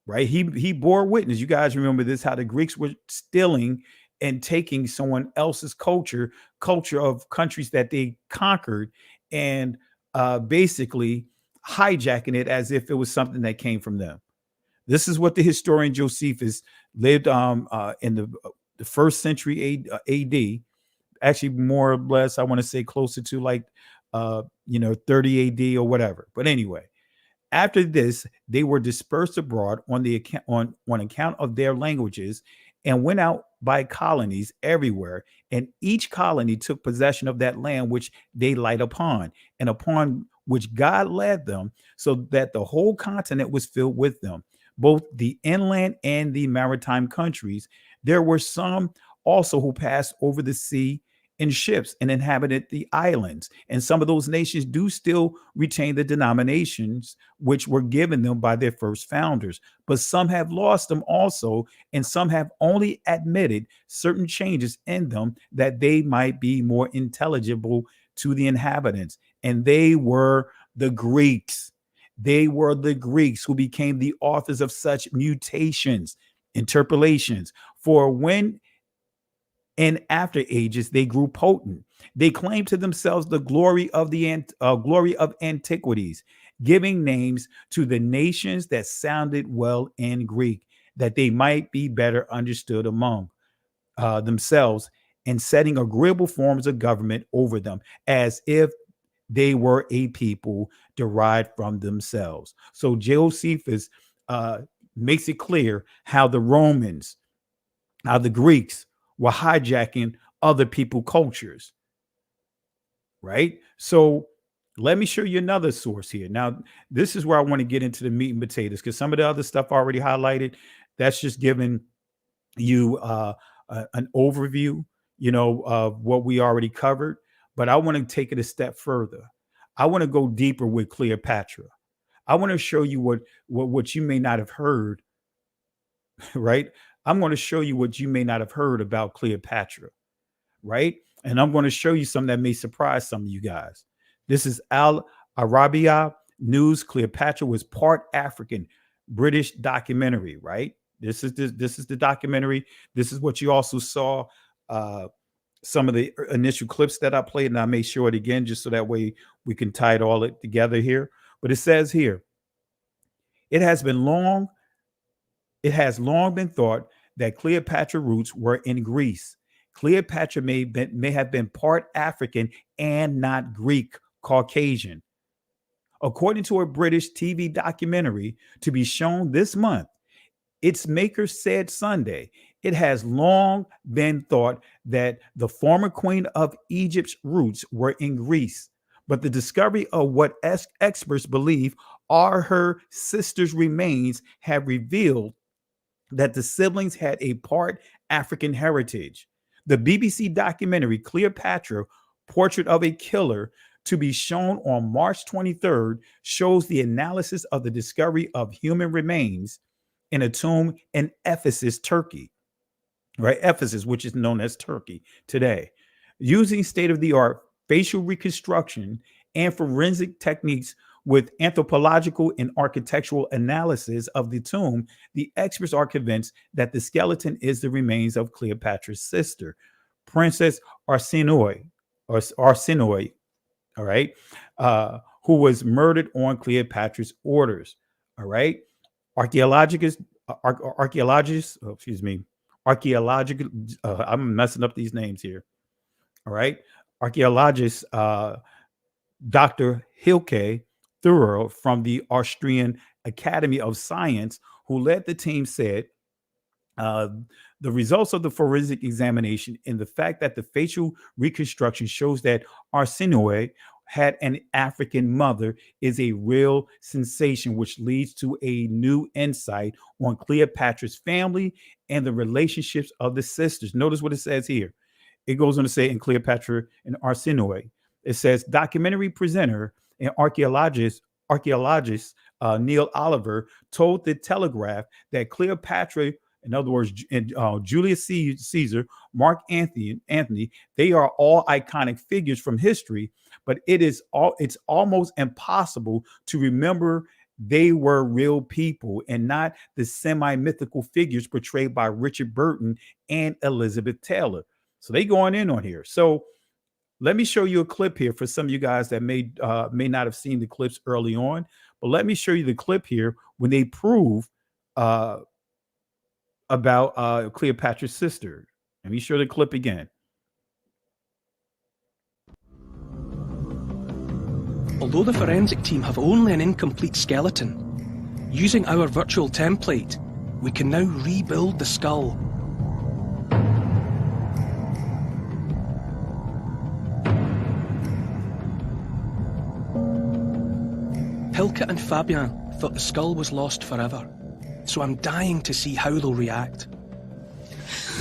Right. He bore witness. You guys remember this, how the Greeks were stealing and taking someone else's culture of countries that they conquered, and basically hijacking it as if it was something that came from them. This is what the historian Josephus lived in the first century AD, actually more or less, I want to say closer to like 30 AD or whatever. But anyway, after this, they were dispersed abroad on account of their languages, and went out by colonies everywhere. And each colony took possession of that land which they light upon. And upon which God led them, so that the whole continent was filled with them, both the inland and the maritime countries. There were some also who passed over the sea in ships and inhabited the islands. And some of those nations do still retain the denominations which were given them by their first founders. But some have lost them also, and some have only admitted certain changes in them that they might be more intelligible to the inhabitants. And they were the Greeks. They were the Greeks who became the authors of such mutations, interpolations. For when in after ages they grew potent, they claimed to themselves the glory of the glory of antiquities, giving names to the nations that sounded well in Greek, that they might be better understood among themselves, and setting agreeable forms of government over them, as if they were a people derived from themselves. So Josephus makes it clear how the Romans, how the Greeks were hijacking other people cultures, right? So let me show you another source here. Now, this is where I want to get into the meat and potatoes, because some of the other stuff already highlighted, that's just giving you an overview, of what we already covered. But I want to take it a step further. I want to go deeper with Cleopatra. I want to show you what you may not have heard, right? I'm going to show you what you may not have heard about Cleopatra, right? And I'm going to show you something that may surprise some of you guys. This is Al Arabiya News. Cleopatra was part African, British documentary, right? This is the documentary. This is what you also saw. Some of the initial clips that I played, and I may show it again just so that way we can tie it all together here. But it says here, it has long been thought that Cleopatra roots were in Greece. Cleopatra may have been part African and not Greek Caucasian. According to a British TV documentary to be shown this month, its maker said Sunday, it has long been thought that the former queen of Egypt's roots were in Greece, but the discovery of what experts believe are her sister's remains have revealed that the siblings had a part African heritage. The BBC documentary Cleopatra, Portrait of a Killer, to be shown on March 23rd, shows the analysis of the discovery of human remains in a tomb in Ephesus, Turkey, right? Ephesus, which is known as Turkey today. Using state-of-the-art facial reconstruction and forensic techniques with anthropological and architectural analysis of the tomb, the experts are convinced that the skeleton is the remains of Cleopatra's sister, Princess Arsinoe, all right, who was murdered on Cleopatra's orders, all right? Archaeologists, I'm messing up these names here, all right? Archaeologist Dr. Hilke Thurer from the Austrian Academy of Science, who led the team, said the results of the forensic examination and the fact that the facial reconstruction shows that Arsinoe had an African mother is a real sensation, which leads to a new insight on Cleopatra's family and the relationships of the sisters. Notice what it says here. It goes on to say in Cleopatra and Arsinoe, it says documentary presenter and archaeologist Neil Oliver told the Telegraph that Cleopatra, in other words, Julius Caesar, Mark Antony, they are all iconic figures from history, but it's almost impossible to remember they were real people and not the semi-mythical figures portrayed by Richard Burton and Elizabeth Taylor. So they going in on here. So let me show you a clip here for some of you guys that may not have seen the clips early on, but let me show you the clip here when they prove about Cleopatra's sister. Let me show the clip again. Although the forensic team have only an incomplete skeleton, using our virtual template, we can now rebuild the skull. Hilke and Fabian thought the skull was lost forever, so I'm dying to see how they'll react.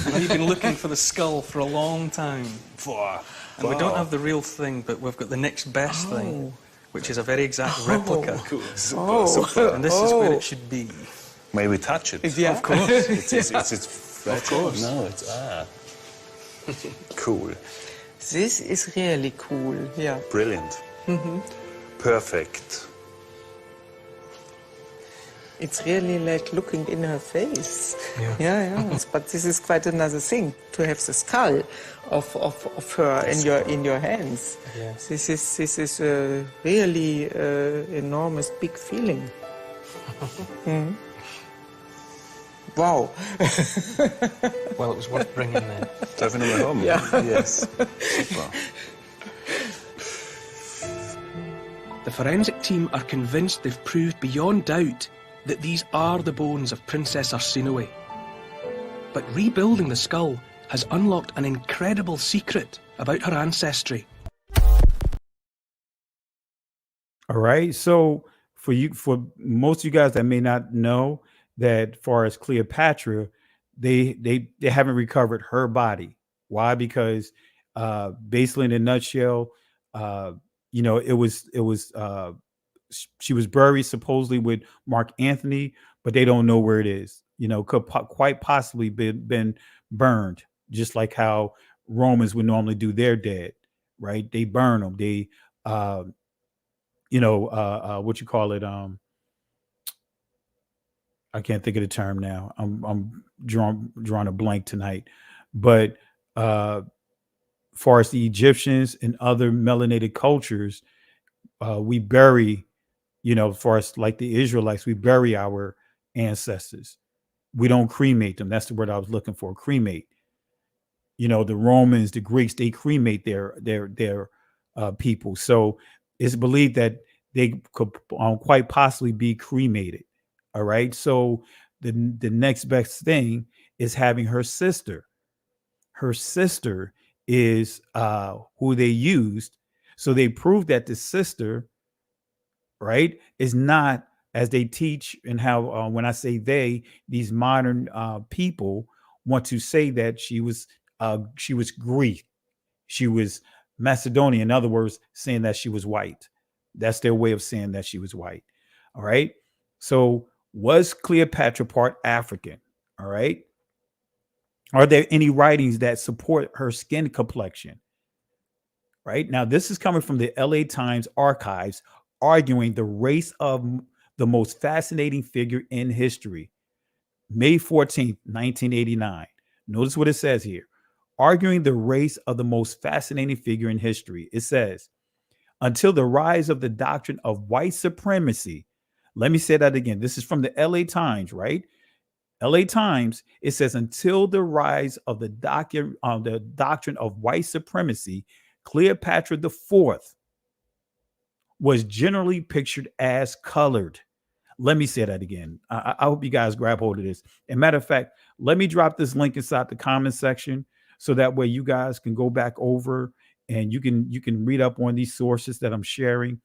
I know you've been looking for the skull for a long time. And we don't have the real thing, but we've got the next best thing, which is a very exact replica. Cool. Super. And this is where it should be. May we touch it? Yeah, Of course. It's Of course. No, it's cool. This is really cool. Yeah. Brilliant. Perfect. It's really like looking in her face. Yeah. Yeah. But this is quite another thing to have the skull of her in your hands. Yes. This is a really enormous big feeling. Wow. Well, it was worth bringing then. Definitely home. Yeah. Yes. Super. The forensic team are convinced they've proved beyond doubt that these are the bones of Princess Arsinoe. But rebuilding the skull has unlocked an incredible secret about her ancestry. All right. So for most of you guys that may not know, that far as Cleopatra, they haven't recovered her body. Why? Because basically in a nutshell, it was she was buried supposedly with Mark Antony, but they don't know where it is. Could quite possibly been burned, just like how Romans would normally do their dead, right? They burn them. They what you call it? I can't think of the term now. I'm drawing a blank tonight. But far as the Egyptians and other melanated cultures, we bury, far as like the Israelites, we bury our ancestors. We don't cremate them. That's the word I was looking for. Cremate. The Romans, the Greeks, they cremate their people. So it's believed that they could quite possibly be cremated. All right. So the next best thing is having her sister. Her sister is who they used. So they proved that the sister, right, is not, as they teach, and how when I say they, these modern people want to say that she was Greek, she was Macedonian. In other words, saying that she was white. That's their way of saying that she was white. All right. So was Cleopatra part African? All right. Are there any writings that support her skin complexion? Right now, this is coming from the LA Times archives, arguing the race of the most fascinating figure in history. May 14th, 1989. Notice what it says here. Arguing the race of the most fascinating figure in history. It says, until the rise of the doctrine of white supremacy. Let me say that again. This is from the LA Times, right? LA Times. It says, until the rise of the doctrine of white supremacy, Cleopatra IV was generally pictured as colored. Let me say that again. I hope you guys grab hold of this. And matter of fact, let me drop this link inside the comment section so that way you guys can go back over and you can read up on these sources that I'm sharing.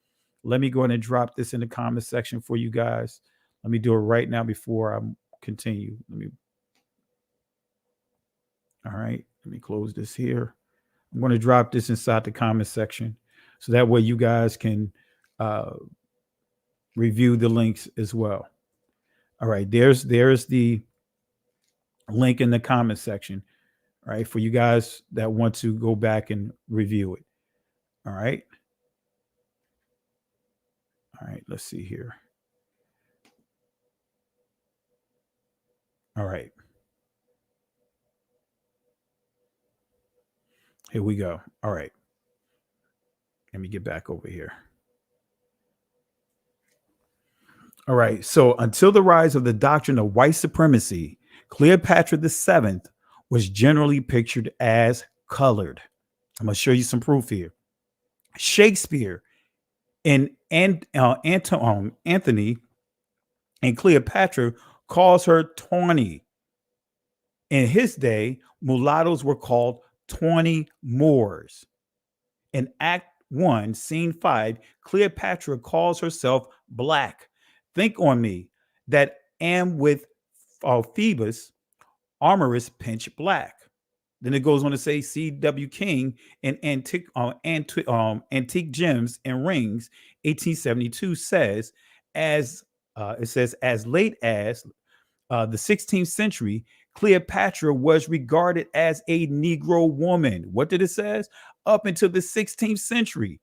Let me go ahead and drop this in the comment section for you guys. Let me do it right now before I continue. All right, let me close this here. I'm going to drop this inside the comment section so that way you guys can review the links as well. All right, there's the link in the comment section, all right, for you guys that want to go back and review it. All right. All right, let's see here. All right. Here we go. All right. Let me get back over here. All right. So until the rise of the doctrine of white supremacy, Cleopatra VII was generally pictured as colored. I'm going to show you some proof here. Shakespeare and Anthony and Cleopatra calls her tawny. In his day, mulattoes were called tawny Moors. In Act 1, Scene 5, Cleopatra calls herself black. Think on me that am with Phoebus, armorous pinch black. Then it goes on to say C.W. King in Antique Gems and Rings, 1872 says, as it says, as late as the 16th century, Cleopatra was regarded as a Negro woman. What did it says? Up until the 16th century.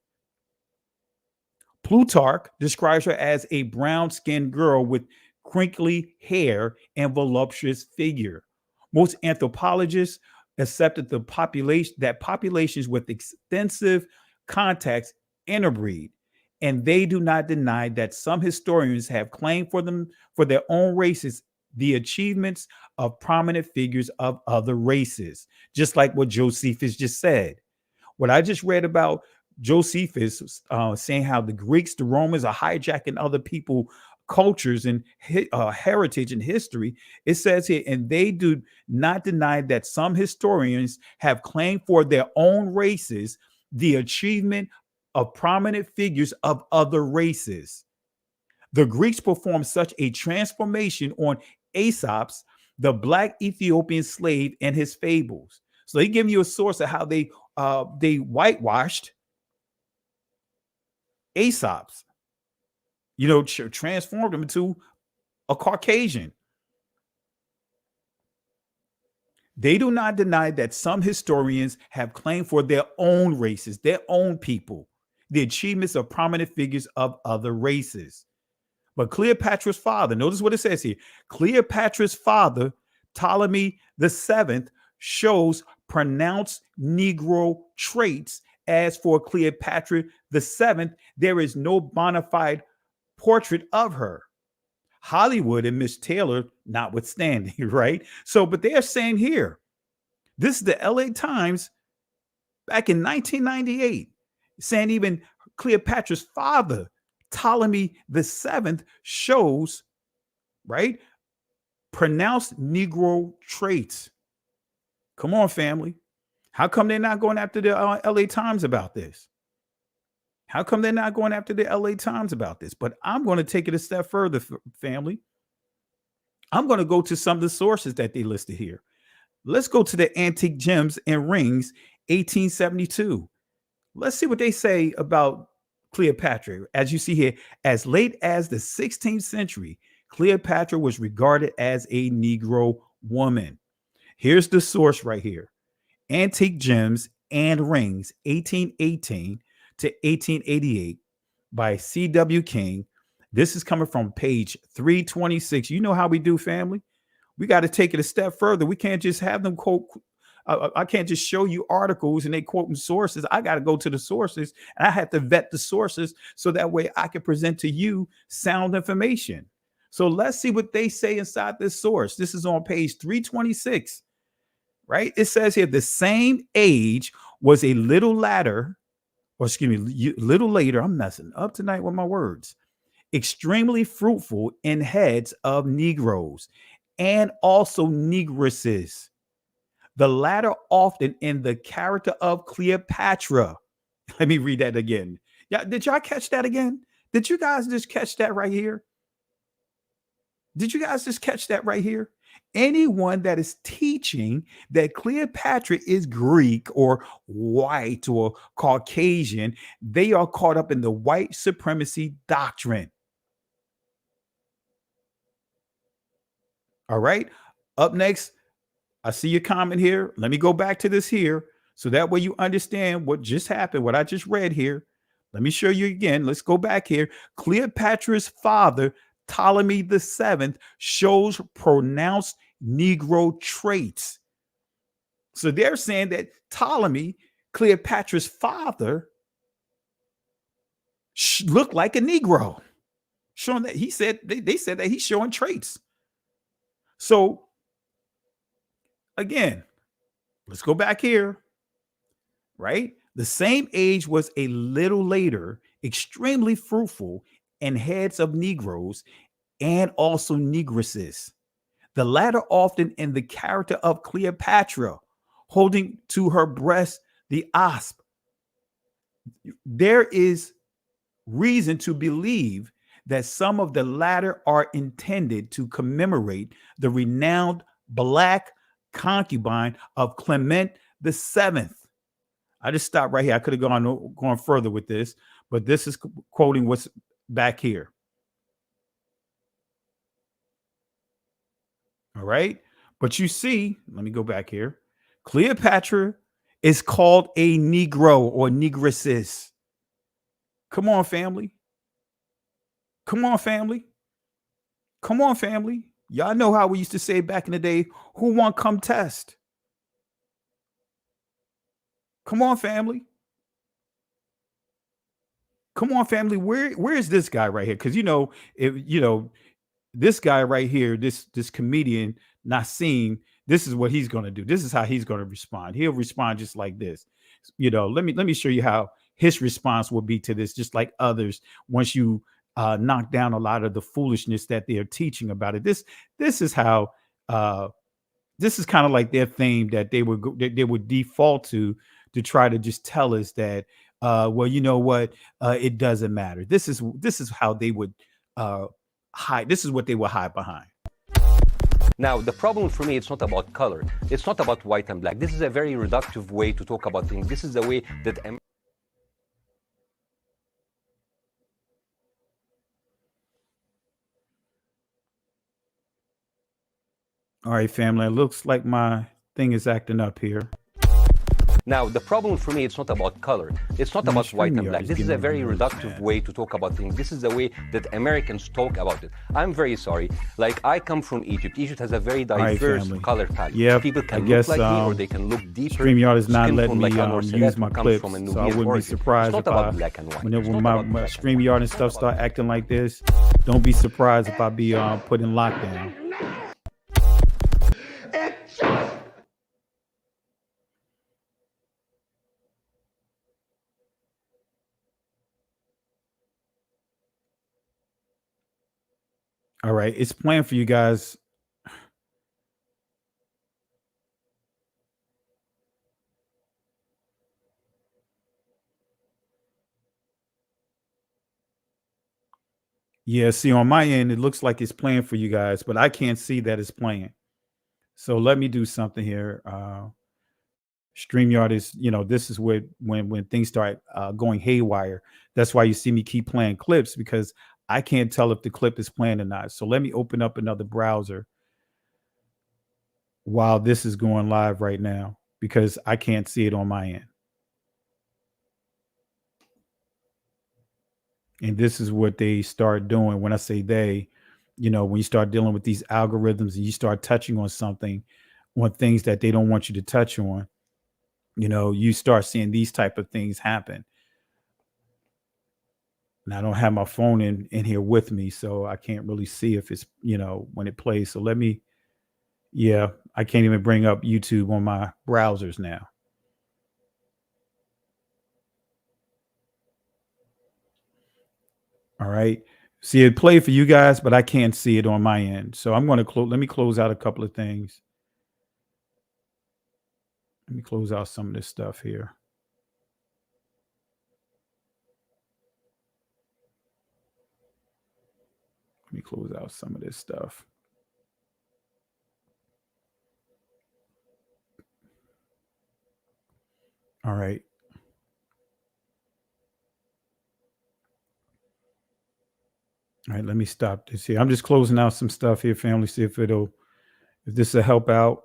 Plutarch describes her as a brown-skinned girl with crinkly hair and voluptuous figure. Most anthropologists accepted the population that populations with extensive contacts interbreed, and they do not deny that some historians have claimed for them for their own races the achievements of prominent figures of other races, just like what Josephus just said. What I just read about Josephus saying how the Greeks, the Romans are hijacking other people cultures and heritage and history. It says here, and they do not deny that some historians have claimed for their own races the achievement of prominent figures of other races. The Greeks performed such a transformation on Aesop's, the black Ethiopian slave, and his fables. So they give you a source of how they whitewashed Aesop's, transformed him into a Caucasian. They do not deny that some historians have claimed for their own races, their own people, the achievements of prominent figures of other races. But Cleopatra's father, notice what it says here. Cleopatra's father, Ptolemy VII, shows pronounced Negro traits. As for Cleopatra VII, there is no bona fide portrait of her. Hollywood and Miss Taylor notwithstanding, right? So, but they're saying here, this is the LA Times back in 1998, saying even Cleopatra's father, Ptolemy VII, shows, right, pronounced Negro traits. Come on, family. How come they're not going after the LA Times about this? How come they're not going after the LA Times about this? But I'm going to take it a step further, family. I'm going to go to some of the sources that they listed here. Let's go to the Antique Gems and Rings, 1872. Let's see what they say about Cleopatra. As you see here, as late as the 16th century, Cleopatra was regarded as a Negro woman. Here's the source right here. Antique Gems and Rings, 1818 to 1888 by C.W. King. This is coming from page 326. You know how we do, family. We got to take it a step further. We can't just have them quote. I can't just show you articles and they quoting sources. I got to go to the sources and I have to vet the sources so that way I can present to you sound information. So let's see what they say inside this source. This is on page 326, right? It says here the same age was a little later, or excuse me, little later. I'm messing up tonight with my words. Extremely fruitful in heads of Negroes and also negresses. The latter often in the character of Cleopatra. Let me read that again. Yeah, did y'all catch that again? Did you guys just catch that right here? Did you guys just catch that right here? Anyone that is teaching that Cleopatra is Greek or white or Caucasian, they are caught up in the white supremacy doctrine. All right. Up next, I see your comment here. Let me go back to this here so that way you understand what just happened, what I just read here. Let me show you again. Let's go back here. Cleopatra's father, Ptolemy VII, shows pronounced Negro traits. So they're saying that Ptolemy, Cleopatra's father, looked like a Negro, showing that they said that he's showing traits. So again, let's go back here, right? The same age was a little later, extremely fruitful in heads of Negroes and also negresses. The latter often in the character of Cleopatra, holding to her breast the asp. There is reason to believe that some of the latter are intended to commemorate the renowned black concubine of Clement VII. I just stopped right here. I could have gone further with this, but this is quoting what's back here. All right. But you see, let me go back here. Cleopatra is called a Negro or Negresses. Come on, family. Come on, family. Come on, family. Y'all know how we used to say back in the day, who want come test? Come on, family. Come on, family. Where is this guy right here? Because this guy right here, this comedian Nassim, this is what he's going to do. This is how he's going to respond. He'll respond just like this. Let me show you how his response will be to this, just like others. Once you knock down a lot of the foolishness that they're teaching about it, this is how this is kind of like their theme that they would default to try to just tell us that well, you know what, it doesn't matter. This is how they would hide. This is what they will hide behind. Now, the problem for me, it's not about color. It's not about white and black. This is a very reductive way to talk about things. This is the way that... All right, family, it looks like my thing is acting up here. Now, the problem for me, it's not about color. It's not about white and black. This is a very reductive way to talk about things. This is the way that Americans talk about it. I'm very sorry. Like, I come from Egypt. Egypt has a very diverse color palette. Yeah, people can look like me or they can look deeper. StreamYard is not letting me like use my clips, so I wouldn't be surprised if when my StreamYard and stuff start acting like this. Don't be surprised if I be put in lockdown. All right, it's playing for you guys. Yeah, see, on my end, it looks like it's playing for you guys, but I can't see that it's playing. So let me do something here. StreamYard is, this is when things start going haywire. That's why you see me keep playing clips, because I can't tell if the clip is playing or not. So let me open up another browser while this is going live right now, because I can't see it on my end. And this is what they start doing. When I say they, when you start dealing with these algorithms and you start touching on something, on things that they don't want you to touch on, you start seeing these type of things happen. And I don't have my phone in here with me, so I can't really see if it's, when it plays. So I can't even bring up YouTube on my browsers now. All right. See, it played for you guys, but I can't see it on my end. So I'm going to let me close out a couple of things. Let me close out some of this stuff here. Let me close out some of this stuff. All right. All right, let me stop this here. I'm just closing out some stuff here, family. See if this will help out.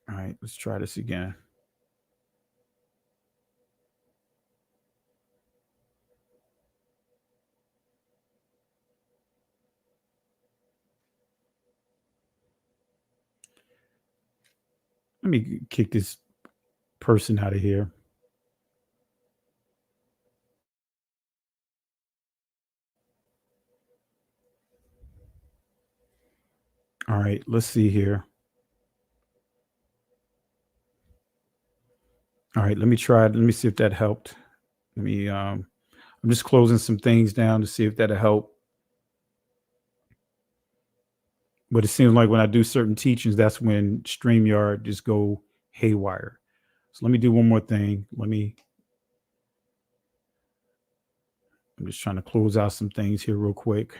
All right, let's try this again. Let me kick this person out of here. All right, let's see here. All right, let me try it. Let me see if that helped. I'm just closing some things down to see if that'll help. But it seems like when I do certain teachings, that's when StreamYard just go haywire. So let me do one more thing. I'm just trying to close out some things here real quick.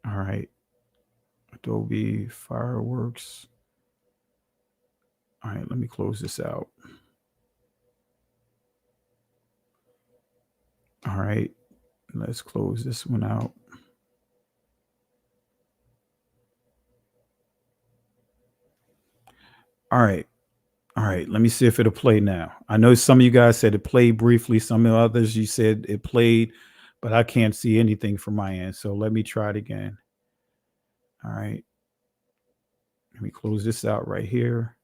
All right. Adobe Fireworks. All right, let me close this out. All right, let's close this one out. All right. All right, let me see if it'll play now. I know some of you guys said it played briefly. Some of others you said it played, but I can't see anything from my end. So let me try it again. All right. Let me close this out right here.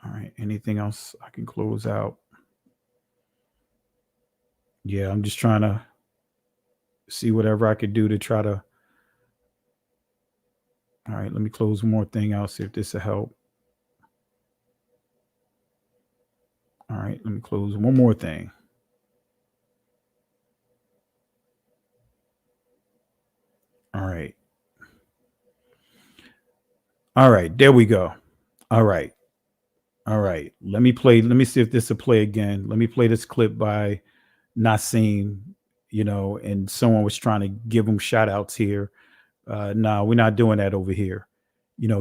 All right. Anything else I can close out? Yeah, I'm just trying to see whatever I could do to try to. All right, let me close one more thing out, see if this will help. All right, let me close one more thing. All right. All right, there we go. All right. All right. Let me see if this will play again. Let me play this clip by Nassim, and someone was trying to give him shout outs here. No, we're not doing that over here.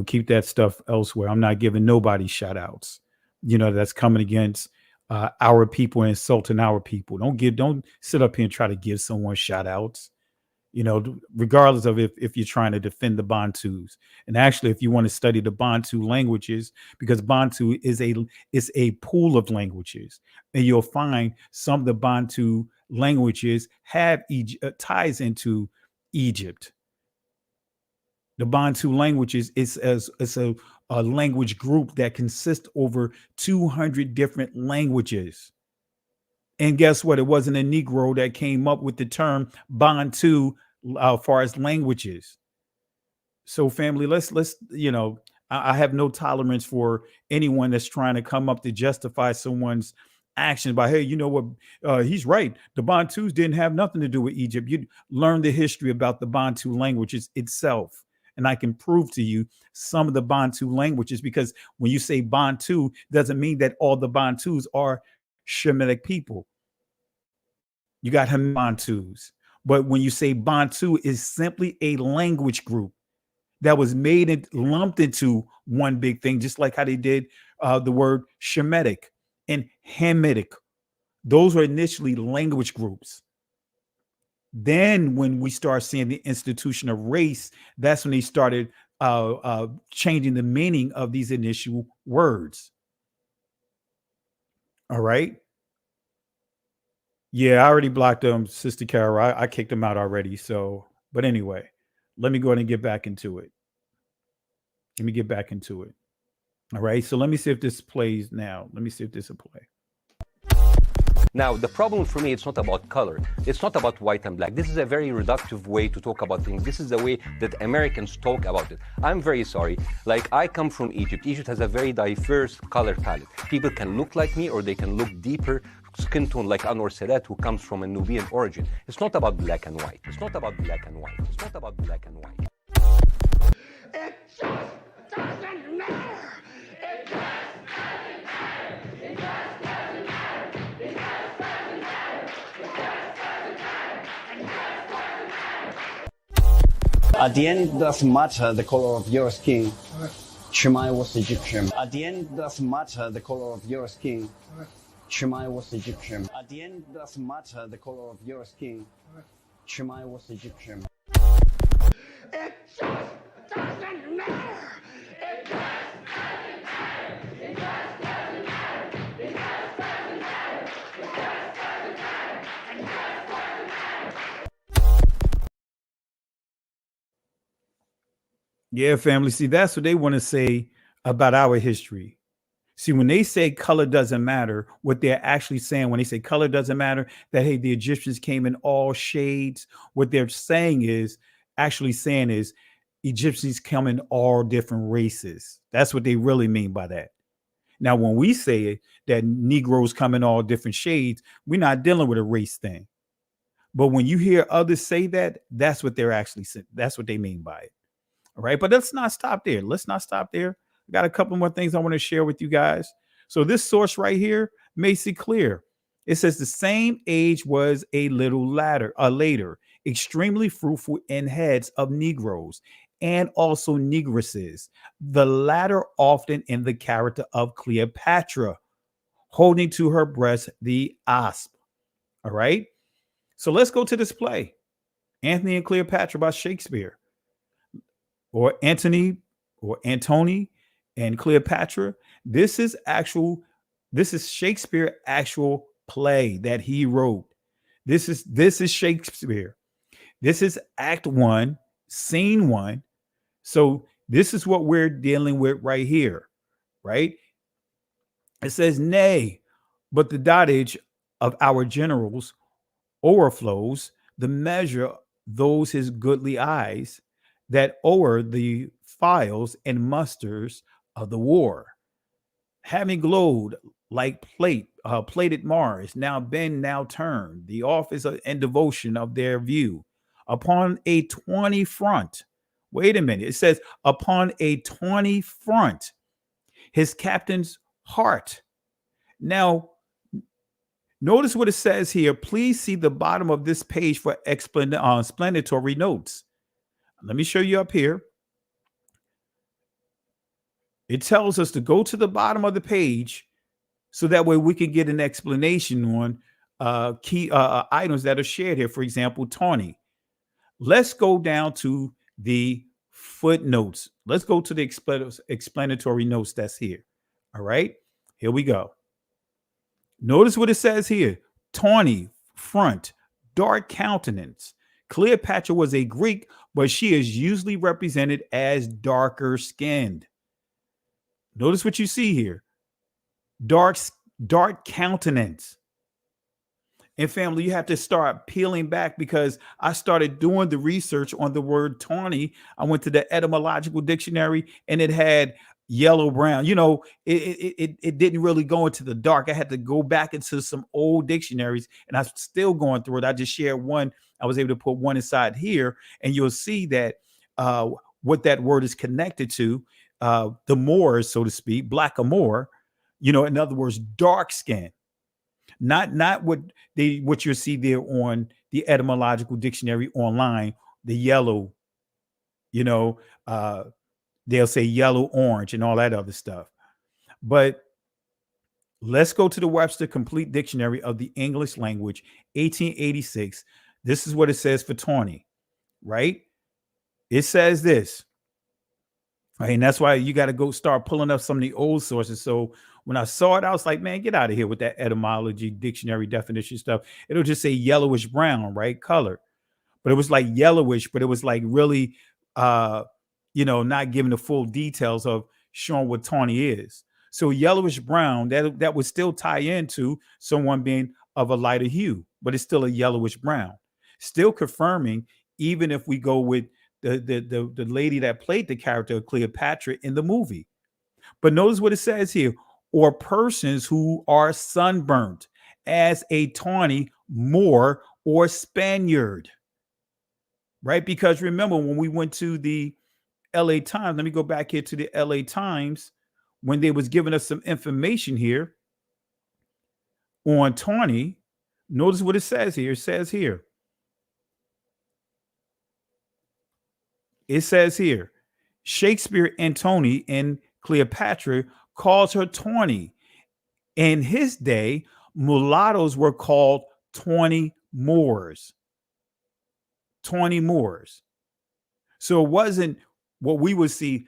Keep that stuff elsewhere. I'm not giving nobody shout outs. That's coming against our people and insulting our people. Don't sit up here and try to give someone shout outs. Regardless of if you're trying to defend the Bantus. And actually, if you want to study the Bantu languages, because Bantu is a pool of languages, and you'll find some of the Bantu languages have ties into Egypt. The Bantu languages is a language group that consists over 200 different languages. And guess what? It wasn't a Negro that came up with the term Bantu as far as languages. So, family, let's I have no tolerance for anyone that's trying to come up to justify someone's actions by, hey, you know what? He's right. The Bantus didn't have nothing to do with Egypt. You learn the history about the Bantu languages itself. And I can prove to you some of the Bantu languages, because when you say Bantu, doesn't mean that all the Bantus are Shemitic people. You got Bantus. But when you say Bantu, is simply a language group that was made and lumped into one big thing, just like how they did the word Shemitic and Hamitic. Those were initially language groups. Then when we start seeing the institution of race, that's when they started changing the meaning of these initial words. All right. Yeah, I already blocked them, Sister Carol. I kicked them out already. So, but anyway, let me go ahead and get back into it. Let me get back into it. All right. So let me see if this plays now. Let me see if this will play. Now, the problem for me, it's not about color. It's not about white and black. This is a very reductive way to talk about things. This is the way that Americans talk about it. I'm very sorry. Like, I come from Egypt. Egypt has a very diverse color palette. People can look like me, or they can look deeper skin tone like Anwar Sadat, who comes from a Nubian origin. It's not about black and white. It's not about black and white. It's not about black and white. It just doesn't matter. It just doesn't matter. It just doesn't matter. It just doesn't matter. It just doesn't matter. It just doesn't matter. At the end, it doesn't matter the color of your skin. Shemai was Egyptian. At the end, it doesn't matter the color of your skin. Shemai was Egyptian. At the end, it doesn't matter the color of your skin. Shemai was Egyptian. It just doesn't matter. It just doesn't matter. It just doesn't matter. It just doesn't matter. It just doesn't matter. It just doesn't matter. Yeah, family. See, that's what they want to say about our history. See, when they say color doesn't matter, what they're actually saying when they say color doesn't matter, that, hey, the Egyptians came in all shades. What they're saying is Egyptians come in all different races. That's what they really mean by that. Now, when we say that Negroes come in all different shades, we're not dealing with a race thing. But when you hear others say that, that's what they're actually saying. That's what they mean by it. All right. But let's not stop there. Let's not stop there. I got a couple more things I want to share with you guys. So this source right here makes it clear. It says the same age was a little later, extremely fruitful in heads of Negroes and also negresses, the latter often in the character of Cleopatra, holding to her breast the asp. All right. So let's go to this play, Anthony and Cleopatra by Shakespeare, or Antony and Cleopatra. This is Shakespeare actual play that he wrote. This is Shakespeare. This is Act 1, Scene 1. So this is what we're dealing with right here, right? It says, nay, but the dotage of our generals overflows the measure those his goodly eyes that o'er the files and musters of the war, having glowed like plated Mars, now bend, now turn, the office and devotion of their view upon a 20 front. Wait a minute. It says upon a 20 front, his captain's heart. Now, notice what it says here. Please see the bottom of this page for explanatory notes. Let me show you up here. It tells us to go to the bottom of the page so that way we can get an explanation on key items that are shared here. For example, Tawny. Let's go down to the footnotes. Let's go to the explanatory notes that's here. All right, here we go. Notice what it says here. Tawny, front, dark countenance. Cleopatra was a Greek, but she is usually represented as darker skinned. Notice what you see here. Dark countenance. And family, you have to start peeling back because I started doing the research on the word tawny. I went to the etymological dictionary and it had yellow brown. You know, it didn't really go into the dark. I had to go back into some old dictionaries and I'm still going through it. I just shared one. I was able to put one inside here and you'll see that what that word is connected to, the Moors, so to speak, black or more, you know, in other words, dark skin. Not what you'll see there on the etymological dictionary online, the yellow, you know, they'll say yellow, orange, and all that other stuff. But let's go to the Webster Complete Dictionary of the English Language, 1886. This is what it says for tawny, right? It says this. Right, and that's why you got to go start pulling up some of the old sources. So when I saw it, I was like, man, get out of here with that etymology dictionary definition stuff. It'll just say yellowish brown, right? Color. But it was like yellowish, but it was like really not giving the full details of showing what tawny is. So yellowish brown, that would still tie into someone being of a lighter hue, but it's still a yellowish brown. Still confirming, even if we go with the lady that played the character of Cleopatra in the movie. But notice what it says here, or persons who are sunburnt as a tawny Moor or Spaniard, right? Because remember, when we went to the LA Times, let me go back here to the LA Times, when they was giving us some information here on tawny, notice what it says here. It says here, Shakespeare Antony and Cleopatra calls her tawny. In his day, mulattoes were called tawny Moors. Tawny Moors. So it wasn't what we would see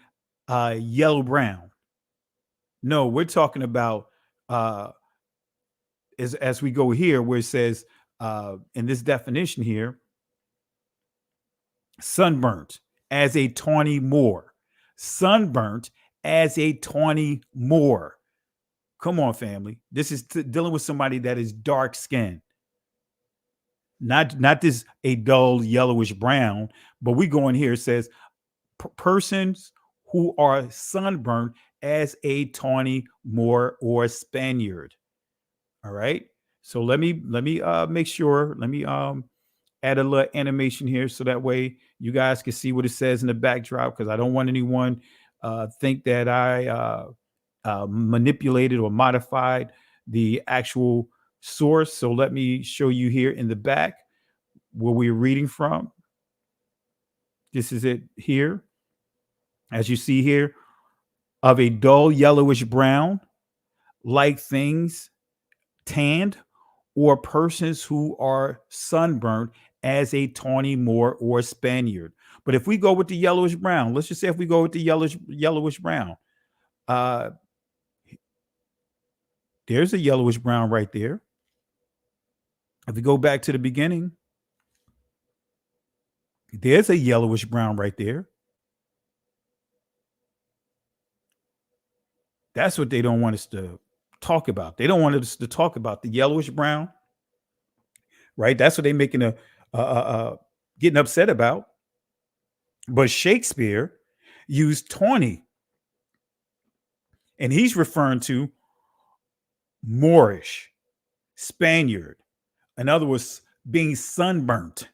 yellow brown. No, we're talking about as we go here, where it says in this definition here, sunburnt as a tawny Moor. Sunburnt as a tawny Moor. Come on, family. This is dealing with somebody that is dark skinned. Not this a dull yellowish brown, but we go in here. It says persons who are sunburnt as a tawny Moor or Spaniard. All right. So let me make sure. Let me add a little animation here so that way you guys can see what it says in the backdrop, because I don't want anyone think that I manipulated or modified the actual source. So let me show you here in the back where we're reading from. This is it here. As you see here, of a dull yellowish brown, like things tanned, or persons who are sunburned, as a tawny Moor or Spaniard. But if we go with the yellowish brown, let's just say if we go with the yellowish brown, uh, there's a yellowish brown right there. If we go back to the beginning, there's a yellowish brown right there. That's what they don't want us to talk about. They don't want us to talk about the yellowish brown, right? That's what they're making getting upset about. But Shakespeare used tawny, and he's referring to Moorish, Spaniard. In other words, being sunburnt.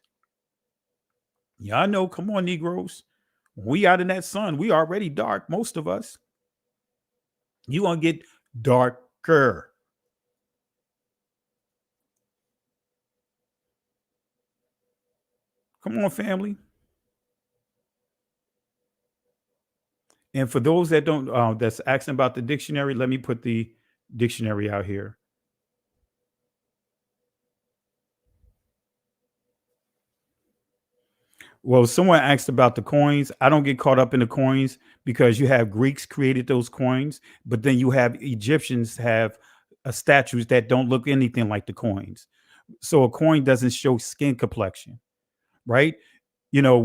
Y'all know, come on, Negroes. When we out in that sun, we already dark, most of us. You gonna get darker. Come on, family. And for those that don't, that's asking about the dictionary, let me put the dictionary out here. Well, someone asked about the coins. I don't get caught up in the coins because you have Greeks created those coins, but then you have Egyptians have statues that don't look anything like the coins. So a coin doesn't show skin complexion, right? You know,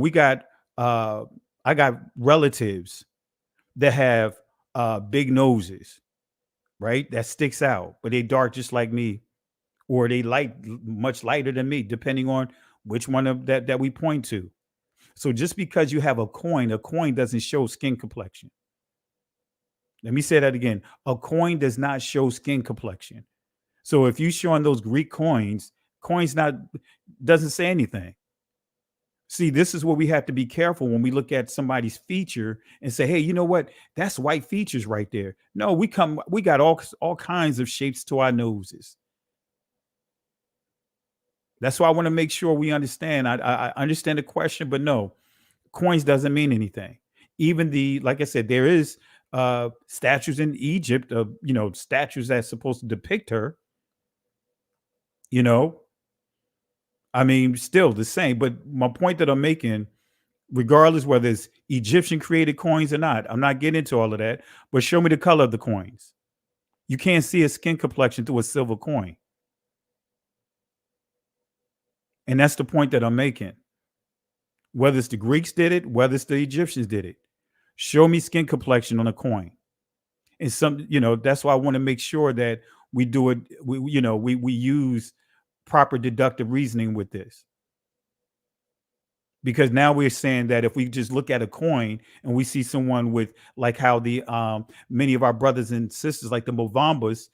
I got relatives that have big noses, right? That sticks out, but they dark just like me, or they much lighter than me, depending on which one of that we point to. So just because you have a coin doesn't show skin complexion. Let me say that again. A coin does not show skin complexion. So if you're showing those Greek coins doesn't say anything. See, this is where we have to be careful when we look at somebody's feature and say, hey, you know what? That's white features right there. No, we got all kinds of shapes to our noses. That's why I want to make sure we understand. I understand the question, but no, coins doesn't mean anything. Even like I said, there is statues in Egypt of, statues that's supposed to depict her. I mean, still the same. But my point that I'm making, regardless whether it's Egyptian created coins or not, I'm not getting into all of that. But show me the color of the coins. You can't see a skin complexion through a silver coin. And that's the point that I'm making. Whether it's the Greeks did it, whether it's the Egyptians did it, show me skin complexion on a coin. And that's why I want to make sure that we do it. We use proper deductive reasoning with this. Because now we're saying that if we just look at a coin and we see someone with, like how the many of our brothers and sisters, like the Movambas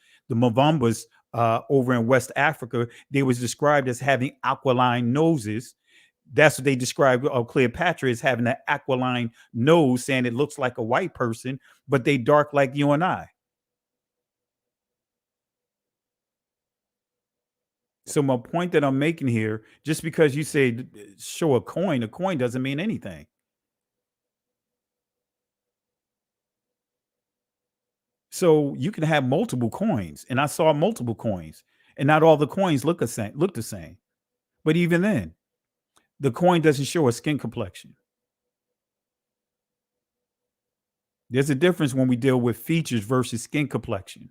over in West Africa, they was described as having aquiline noses. That's what they described Cleopatra as having an aquiline nose, saying it looks like a white person, but they dark like you and I. So my point that I'm making here, just because you say show a coin doesn't mean anything. So you can have multiple coins, and I saw multiple coins, and not all the coins look the same. But even then, the coin doesn't show a skin complexion. There's a difference when we deal with features versus skin complexion.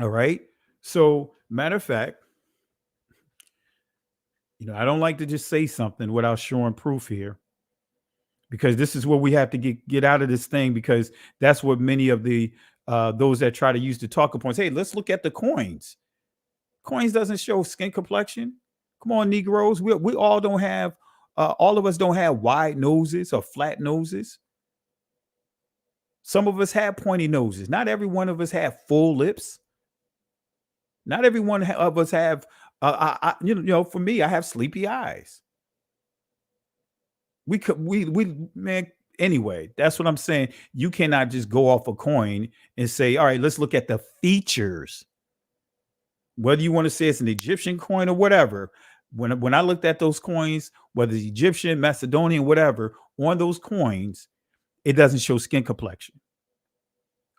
All right. So, matter of fact, I don't like to just say something without showing proof here, because this is where we have to get out of this thing, because that's what many of the those that try to use the talking points. Hey, let's look at the coins. Coins doesn't show skin complexion. Come on, Negroes. We all don't have, all of us don't have wide noses or flat noses. Some of us have pointy noses. Not every one of us have full lips. Not everyone of us have, for me, I have sleepy eyes. Man, anyway, that's what I'm saying. You cannot just go off a coin and say, all right, let's look at the features. Whether you want to say it's an Egyptian coin or whatever, when I looked at those coins, whether it's Egyptian, Macedonian, whatever, on those coins, it doesn't show skin complexion.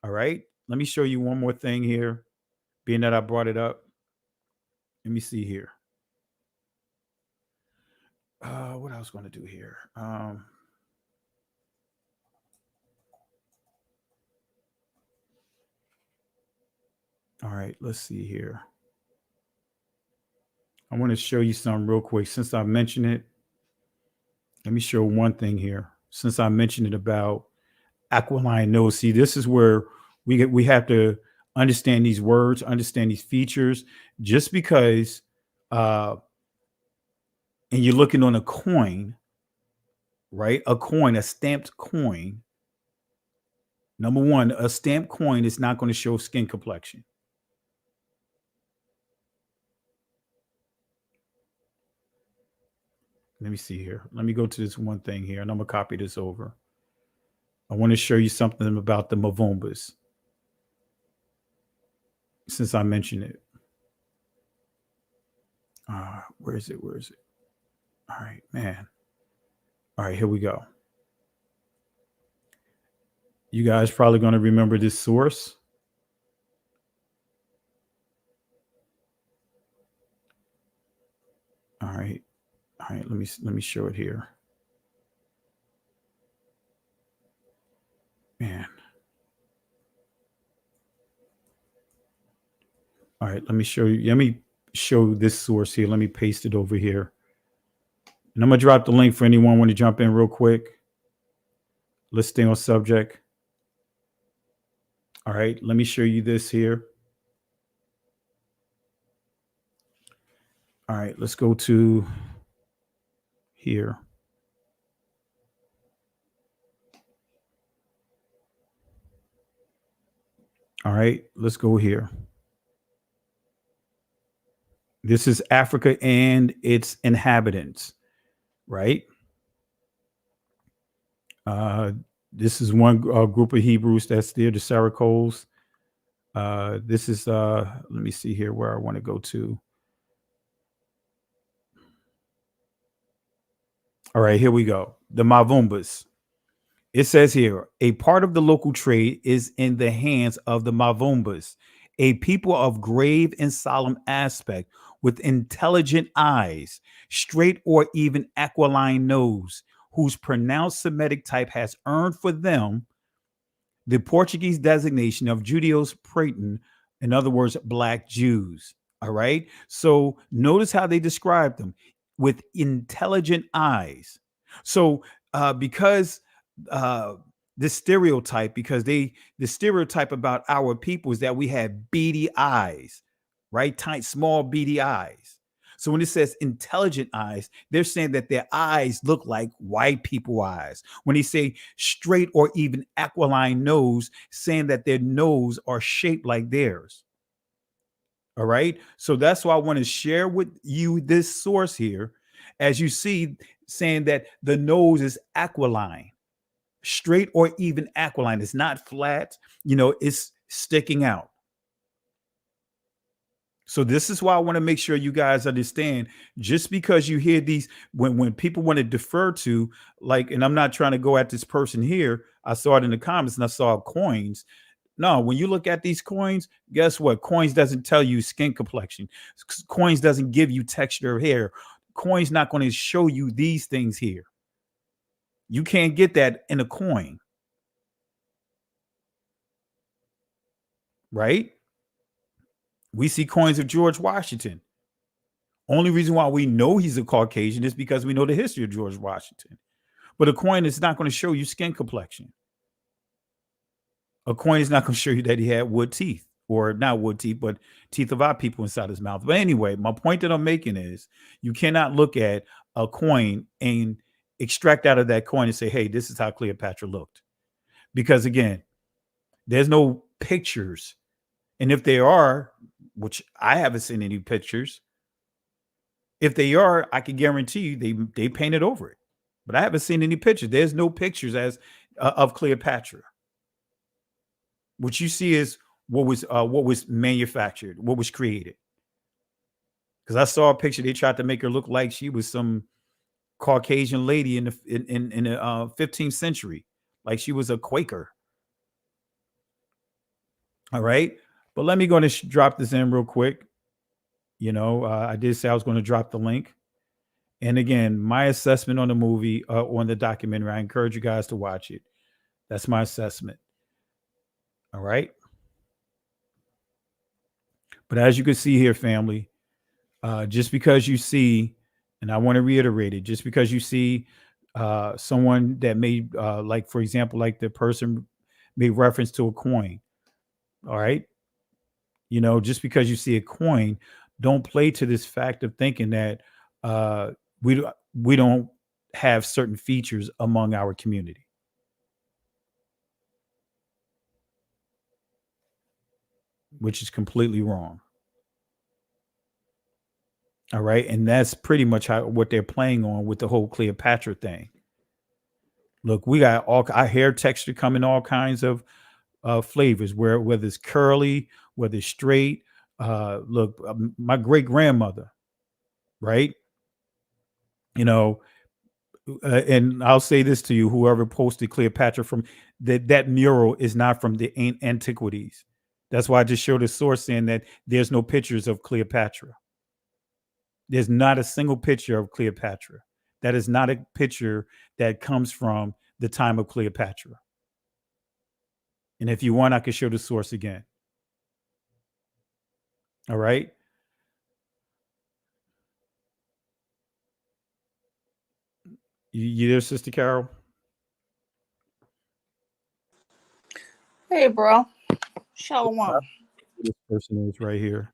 All right. Let me show you one more thing here, being that I brought it up. Let me see here. What I was going to do here. All right, let's see here. I want to show you something real quick. Since I mentioned it, let me show one thing here. Since I mentioned it about aquiline nose, see, this is where we have to understand these words, understand these features. Just because, and you're looking on a coin, right? A coin, a stamped coin. Number one, a stamped coin is not going to show skin complexion. Let me see here. Let me go to this one thing here, and I'm going to copy this over. I want to show you something about the Mavumbas, since I mentioned it. Where is it? Where is it? All right, man. All right, here we go. You guys probably going to remember this source. All right. All right, let me show it here. Man. All right, let me show you. Let me show this source here. Let me paste it over here. And I'm going to drop the link for anyone want to jump in real quick. Let's stay on subject. All right, let me show you this here. All right, let's go to here. All right, let's go here. This is Africa and its inhabitants, right? This is one group of Hebrews that's there, the Saracos. This is, let me see here where I want to go to. All right, here we go. The Mavumbas. It says here, a part of the local trade is in the hands of the Mavumbas, a people of grave and solemn aspect with intelligent eyes, straight or even aquiline nose, whose pronounced Semitic type has earned for them the Portuguese designation of Judeos Praeton, in other words, Black Jews. All right. So notice how they describe them with intelligent eyes. So because the stereotype about our people is that we have beady eyes, right? Tight, small, beady eyes. So when it says intelligent eyes, they're saying that their eyes look like white people eyes. When they say straight or even aquiline nose, saying that their nose are shaped like theirs. All right. So that's why I want to share with you this source here. As you see, saying that the nose is aquiline, straight or even aquiline. It's not flat, it's sticking out. So this is why I want to make sure you guys understand, just because you hear these, when people want to defer to, like, and I'm not trying to go at this person here. I saw it in the comments and I saw coins. No, when you look at these coins, guess what? Coins doesn't tell you skin complexion. Coins doesn't give you texture of hair. Coins not going to show you these things here. You can't get that in a coin. Right? We see coins of George Washington. Only reason why we know he's a Caucasian is because we know the history of George Washington. But a coin is not going to show you skin complexion. A coin is not going to show you that he had wood teeth, or not wood teeth, but teeth of our people inside his mouth. But anyway, my point that I'm making is you cannot look at a coin and extract out of that coin and say, hey, this is how Cleopatra looked. Because again, there's no pictures. And if there are, which I haven't seen any pictures. If they are, I can guarantee you they painted over it. But I haven't seen any pictures. There's no pictures as of Cleopatra. What you see is what was manufactured, what was created. Because I saw a picture, they tried to make her look like she was some Caucasian lady in the 15th century, like she was a Quaker. All right, but let me go and drop this in real quick. I did say I was going to drop the link. And again, my assessment on the movie, on the documentary, I encourage you guys to watch it. That's my assessment. All right. But as you can see here, family, just because you see, and I want to reiterate it, just because you see someone that made, like, for example, like the person made reference to a coin. All right. Just because you see a coin, don't play to this fact of thinking that we don't have certain features among our community. Which is completely wrong. All right. And that's pretty much what they're playing on with the whole Cleopatra thing. Look, we got our hair texture coming all kinds of flavors, whether it's curly, whether it's straight. Look, my great grandmother, right? And I'll say this to you: whoever posted Cleopatra from that mural is not from the antiquities. That's why I just showed a source saying that there's no pictures of Cleopatra. There's not a single picture of Cleopatra. That is not a picture that comes from the time of Cleopatra. And if you want, I can show the source again. All right. You there, Sister Carol? Hey, bro. Shalom. This person is right here.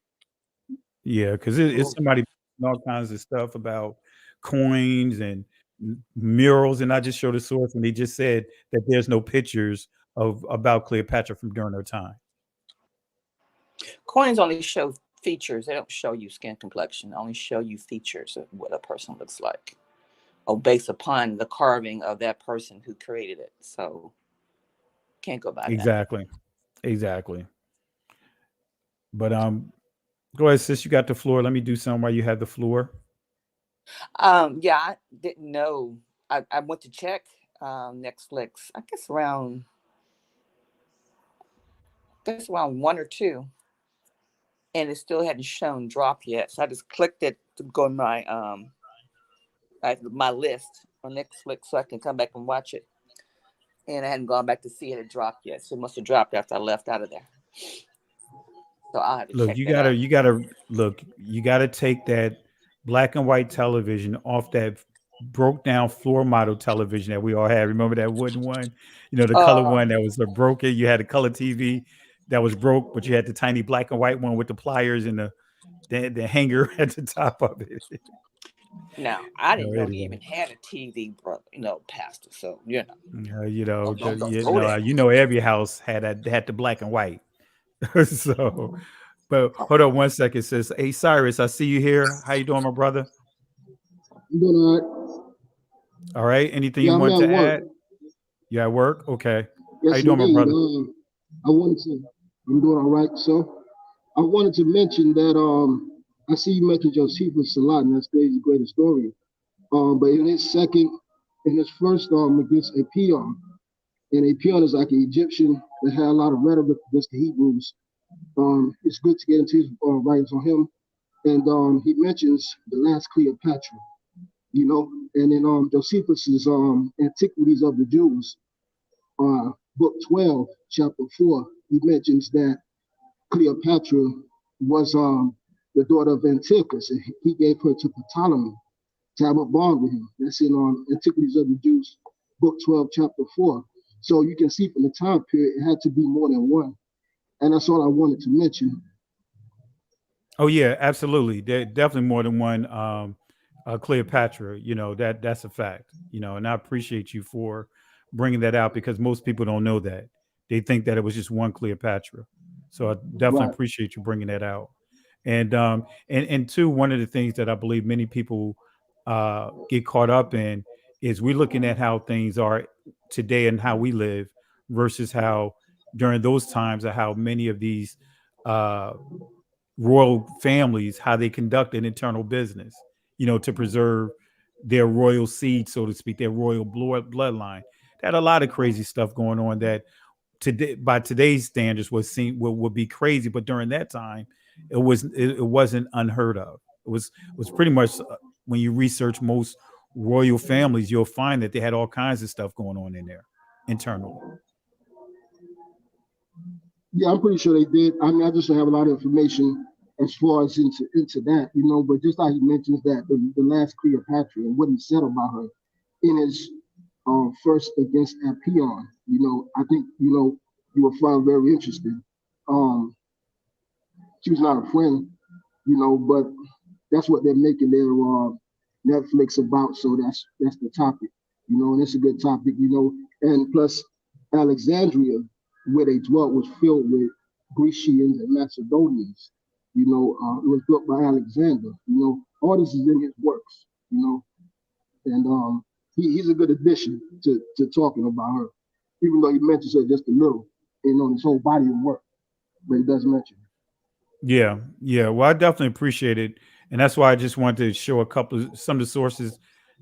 Yeah, because it's somebody all kinds of stuff about coins and murals, and I just showed a source, and they just said that there's no pictures about Cleopatra from during her time. Coins only show features. They don't show you skin complexion. They only show you features of what a person looks like, or based upon the carving of that person who created it. So can't go by Exactly. But go ahead, sis. You got the floor. Let me do something while you have the floor. Yeah, I didn't know. I went to check Netflix. I guess around 1 or 2, and it still hadn't shown drop yet. So I just clicked it to go on my list on Netflix so I can come back and watch it. And I hadn't gone back to see it had dropped yet. So it must have dropped after I left out of there. So I'll have to Look, check you that gotta look. You gotta take that black and white television off that broke down floor model television that we all had. Remember that wooden one? The color one that was broken. You had a color TV that was broke, but you had the tiny black and white one with the pliers and the hanger at the top of it. Now, I didn't know they Anyway. even had a TV, Pastor. So every house had the black and white. So, but hold on one second, sis. Hey, Cyrus, I see you here. How you doing, my brother? I'm doing all right. All right. Anything Yeah, you I'm want at to work. add? You at work? Okay. Yes, How you doing, my brother? I'm doing all right. So I wanted to mention that I see you mentioned Josephus a lot, and that's Dave's greatest story. But in his first against a peon, and a peon is like an Egyptian that had a lot of rhetoric against the Hebrews. It's good to get into his writings on him, and he mentions the last Cleopatra, and in Josephus's Antiquities of the Jews, book 12, chapter 4, he mentions that Cleopatra was the daughter of Antiochus, and he gave her to Ptolemy to have a bond with him. That's in Antiquities of the Jews, book 12, chapter 4. So you can see from the time period, it had to be more than one. And that's all I wanted to mention. Oh yeah, absolutely. There definitely more than one Cleopatra. That's a fact. And I appreciate you for bringing that out because most people don't know that. They think that it was just one Cleopatra. So I definitely Right. appreciate you bringing that out. And two, one of the things that I believe many people get caught up in is we're looking at how things are today and how we live versus how during those times of how many of these uh, royal families how they conduct an internal business, to preserve their royal seed, so to speak, their royal bloodline. They had a lot of crazy stuff going on that today, by today's standards, would be crazy, but during that time, it wasn't unheard of. It was pretty much when you research most royal families, you'll find that they had all kinds of stuff going on in there internally. Yeah, I'm pretty sure they did. I mean, I just don't have a lot of information as far as into that, but just how he mentions that the last Cleopatra and what he said about her in his first against Apion, I think, you will find very interesting. She was not a friend, but that's what they're making their Netflix about. So that's the topic, and it's a good topic, and plus Alexandria, where they dwelt, was filled with Grecians and Macedonians. It was built by Alexander. All this is in his works. And he's a good addition to talking about her, even though he mentions her just a little, his whole body of work, but he does mention her. Yeah, yeah. Well, I definitely appreciate it, and that's why I just wanted to show some of the sources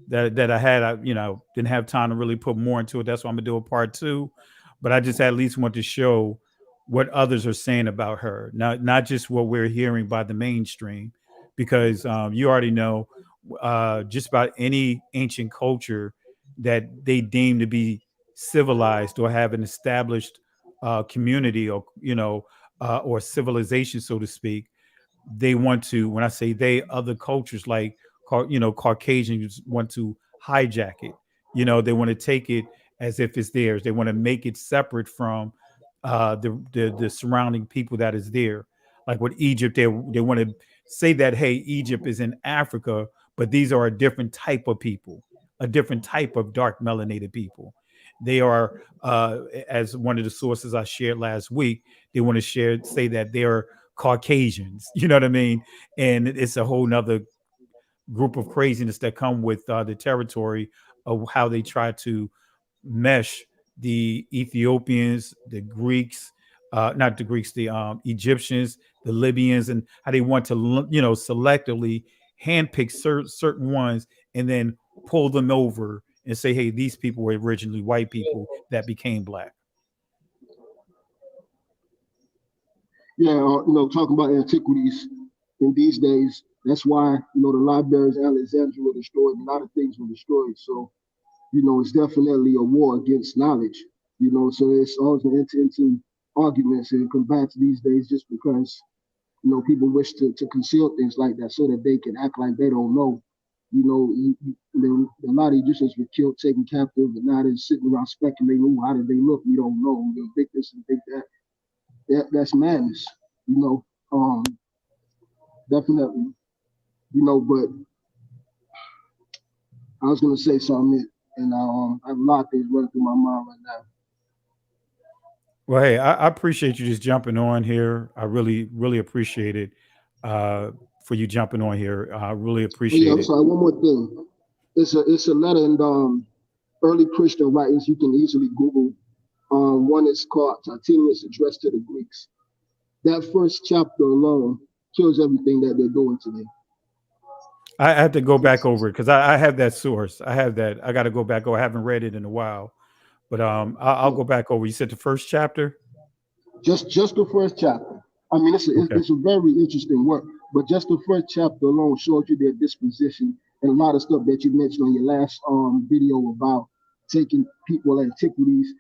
that I had. I didn't have time to really put more into it. That's why I'm gonna do a part two, but I just at least want to show what others are saying about her, not just what we're hearing by the mainstream, because you already know just about any ancient culture that they deem to be civilized or have an established community, or civilization, so to speak. They want to, when I say they, other cultures like Caucasians want to hijack it. They want to take it as if it's theirs. They want to make it separate from the surrounding people that is there. Like with Egypt, they want to say that, hey, Egypt is in Africa, but these are a different type of people, a different type of dark melanated people. They are, as one of the sources I shared last week, they want to say that they are Caucasians. You know what I mean? And it's a whole nother group of craziness that come with the territory of how they try to mesh the Ethiopians, the Greeks, not the Greeks, the Egyptians, the Libyans, and how they want to, selectively handpick certain ones and then pull them over and say, hey, these people were originally white people that became black. Yeah, talking about antiquities in these days, that's why, the libraries in Alexandria were destroyed, a lot of things were destroyed. So, it's definitely a war against knowledge, so it's always going to enter into arguments and combats these days just because, people wish to conceal things like that so that they can act like they don't know. A lot of Egyptians were killed, taken captive, and now they're sitting around speculating, how did they look? We don't know. They think this and think that. That's madness, definitely, but I was going to say something, and I have a lot of things running through my mind right now. Well, hey, I appreciate you just jumping on here. I really, really appreciate it for you jumping on here. I really Oh, yeah, appreciate I'm it. sorry, one more thing. It's a letter in early Christian writings you can easily Google. One is called Titinius Address to the Greeks. That first chapter alone kills everything that they're doing today. I have to go back over it because I have that source. I have that. I got to go back over. I haven't read it in a while, but I'll go back over. You said the first chapter. Just the first chapter. I mean, Okay. it's a very interesting work, but just the first chapter alone shows you their disposition and a lot of stuff that you mentioned on your last video about taking people antiquities.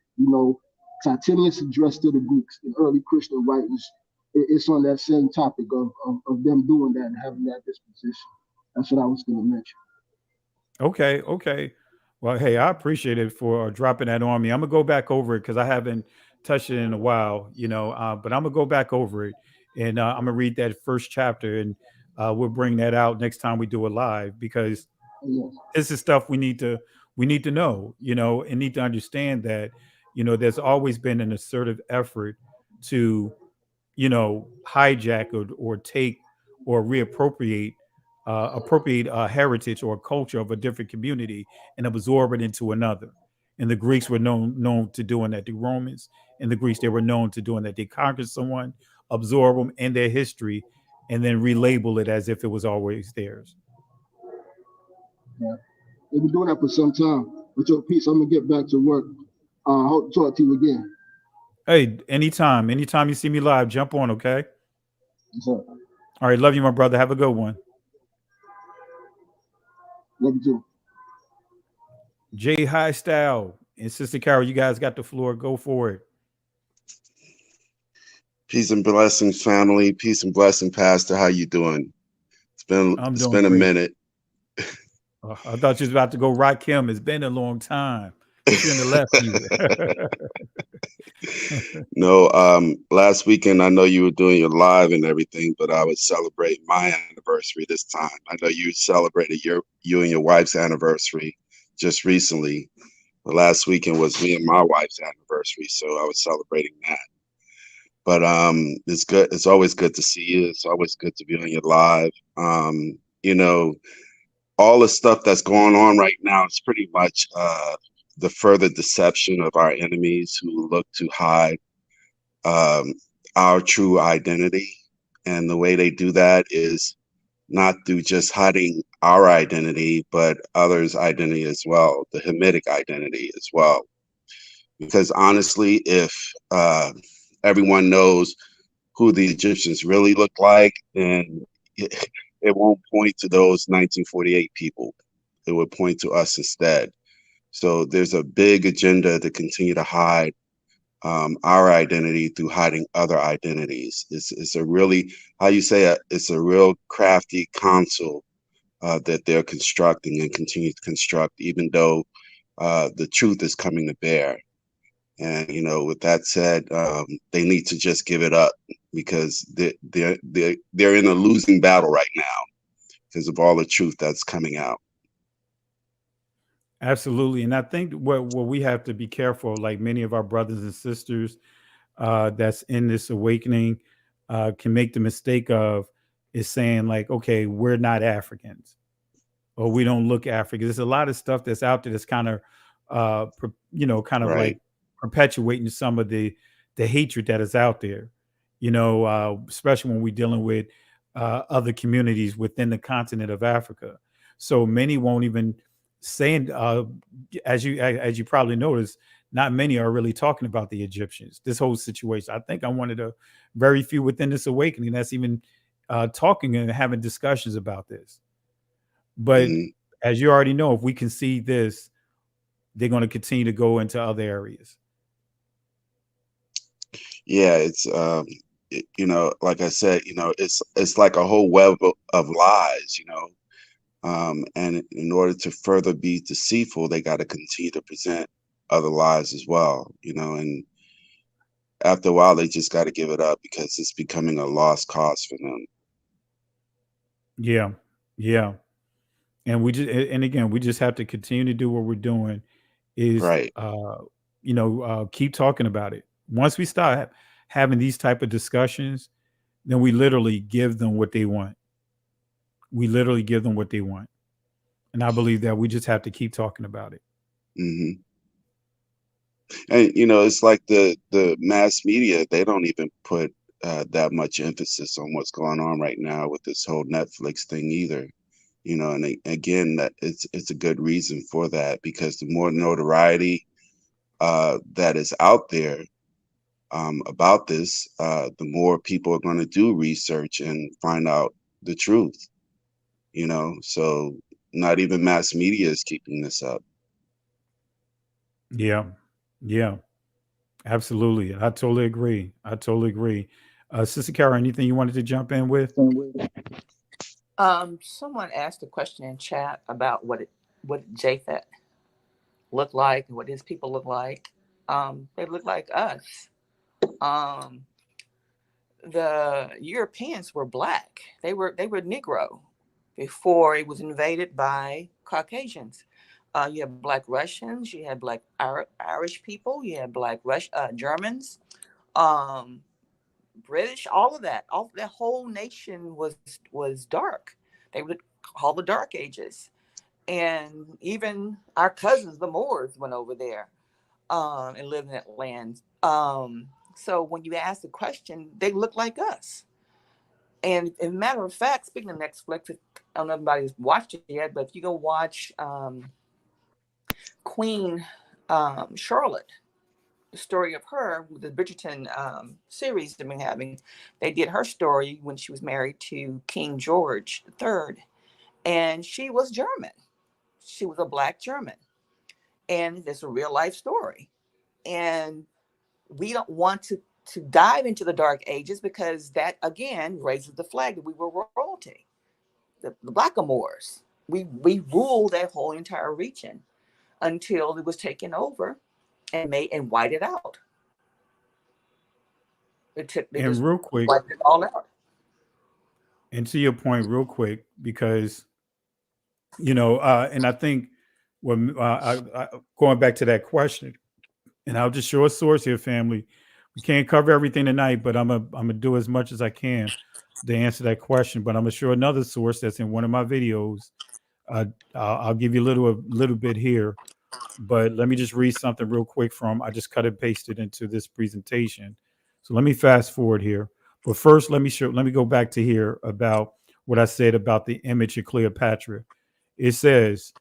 Titinius addressed to the Greeks in early Christian writings. It's on that same topic of them doing that and having that disposition. That's what I was going to mention. Okay. Okay. Well, hey, I appreciate it for dropping that on me. I'm gonna go back over it because I haven't touched it in a while, but I'm gonna go back over it and I'm gonna read that first chapter and we'll bring that out next time we do it live because Yes. this is stuff we need to know, and need to understand that, there's always been an assertive effort to, hijack or take or appropriate heritage or culture of a different community and absorb it into another. And the Greeks were known to doing that. The Romans and the Greeks, they were known to doing that. They conquered someone, absorb them in their history, and then relabel it as if it was always theirs. Yeah. They've been doing that for some time. But your peace, I'm gonna get back to work. Hope to talk to you again. Hey, anytime you see me live, jump on, okay? Yes, sir. All right, love you, my brother. Have a good one. Love you too. Jay High Style and Sister Carol, you guys got the floor. Go for it. Peace and blessings, family. Peace and blessing, Pastor. How you doing? I'm It's doing been a great. minute. I thought you was about to go rock him. It's been a long time. Shouldn't have left you. No, last weekend I know you were doing your live and everything, but I would celebrate my anniversary this time. I know you celebrated you and your wife's anniversary just recently. The last weekend was me and my wife's anniversary, so I was celebrating that. But it's good. It's always good to see you. It's always good to be on your live. You know, all the stuff that's going on right now is pretty much the further deception of our enemies who look to hide um, our true identity. And the way they do that is not through just hiding our identity, but others' identity as well, the Hamitic identity as well. Because honestly, if everyone knows who the Egyptians really look like, then it won't point to those 1948 people. It would point to us instead. So there's a big agenda to continue to hide our identity through hiding other identities. It's a really, how you say it, it's a real crafty console that they're constructing and continue to construct, even though the truth is coming to bear. And you know, with that said, they need to just give it up because they're in a losing battle right now because of all the truth that's coming out. Absolutely. And I think what we have to be careful, like many of our brothers and sisters that's in this awakening can make the mistake of is saying like, okay, we're not Africans or we don't look African. There's a lot of stuff that's out there that's kind of, kind of Right. like perpetuating some of the hatred that is out there. Especially when we're dealing with other communities within the continent of Africa. So many won't even say, as you probably noticed, not many are really talking about the Egyptians. This whole situation. I think I'm one of the very few within this awakening that's even talking and having discussions about this. But Mhm. as you already know, if we can see this, they're going to continue to go into other areas. Yeah, it's you know, like I said, you know, it's like a whole web of lies, you know. And in order to further be deceitful, they got to continue to present other lies as well, you know. And after a while, they just got to give it up because it's becoming a lost cause for them. Yeah, yeah. And again, we just have to continue to do what we're doing. Is Right. keep talking about it. Once we start having these type of discussions, then we literally give them what they want. We literally give them what they want. And I believe that we just have to keep talking about it. Hmm. And you know, it's like the mass media, they don't even put that much emphasis on what's going on right now with this whole Netflix thing either. You know, and again, that it's a good reason for that because the more notoriety that is out there about this, the more people are going to do research and find out the truth. You know, so not even mass media is keeping this up. Yeah. Yeah. Absolutely. I totally agree. I totally agree. Sister Kara, anything you wanted to jump in with? Someone asked a question in chat about what Japhet looked like and what his people look like. They look like us. Um, the Europeans were black. They were Negro before it was invaded by Caucasians. You have black Russians, you had black Irish people, you had black Germans. Um, British, all of that. All that whole nation was dark. They would call the Dark Ages. And even our cousins, the Moors, went over there and lived in that land. So when you ask the question, they look like us. And as a matter of fact, speaking of Netflix, I don't know if anybody's watched it yet, but if you go watch Queen Charlotte, the story of her, the Bridgerton series they've been having, they did her story when she was married to King George III. And she was German. She was a Black German. And it's a real life story. And we don't want to dive into the Dark Ages because that, again, raises the flag that we were royalty. The Blackamoors. We ruled that whole entire region until it was taken over and whited out. They And just real quick, wiped it all out. and to your point, real quick, because and I think when going back to that question, and I'll just show a source here, family. We can't cover everything tonight, but I'm gonna do as much as I can to answer that question. But I'm gonna show another source that's in one of my videos. I'll give you a little bit here, but let me just read something real quick from. I just cut and pasted into this presentation. So let me fast forward here. But first, let me go back to here about what I said about the image of Cleopatra. It says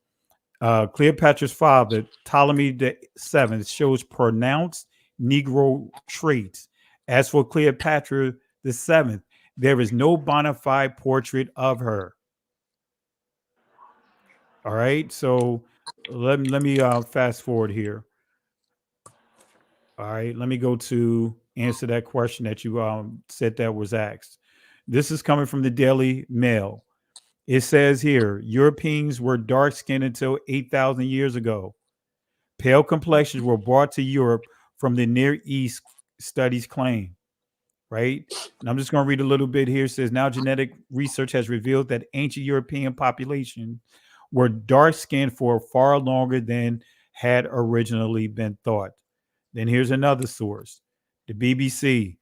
Cleopatra's father, Ptolemy VII, shows pronounced Negro traits. As for Cleopatra VII, there is no bona fide portrait of her. All right, so let me fast forward here. All right, let me go to answer that question that you said that was asked. This is coming from the Daily Mail. It says here, Europeans were dark skinned until 8,000 years ago. Pale complexions were brought to Europe from the Near East, studies claim, right? And I'm just going to read a little bit here. It says, now genetic research has revealed that ancient European populations were dark skinned for far longer than had originally been thought. Then here's another source, the BBC.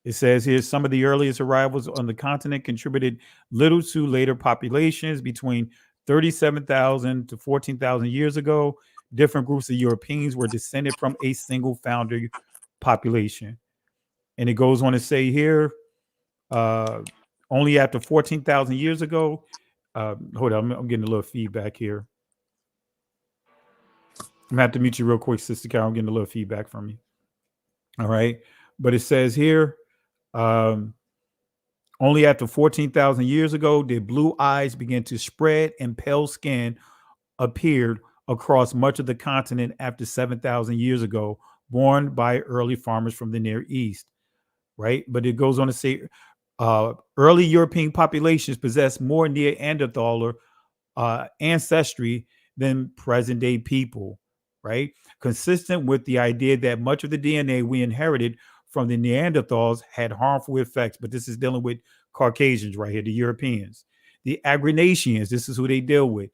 It says here some of the earliest arrivals on the continent contributed little to later populations between 37,000 to 14,000 years ago. Different groups of Europeans were descended from a single founder population. And it goes on to say here, only after 14,000 years ago, hold on, I'm getting a little feedback here. I'm gonna have to mute you real quick, Sister Carol. I'm getting a little feedback from you. All right. But it says here, only after 14,000 years ago did blue eyes begin to spread and pale skin appeared across much of the continent after 7,000 years ago, born by early farmers from the Near East, right? But it goes on to say early European populations possessed more Neanderthaler ancestry than present day people, right? Consistent with the idea that much of the DNA we inherited from the Neanderthals had harmful effects, but this is dealing with Caucasians right here, the Europeans. The Agrinacians, this is who they deal with.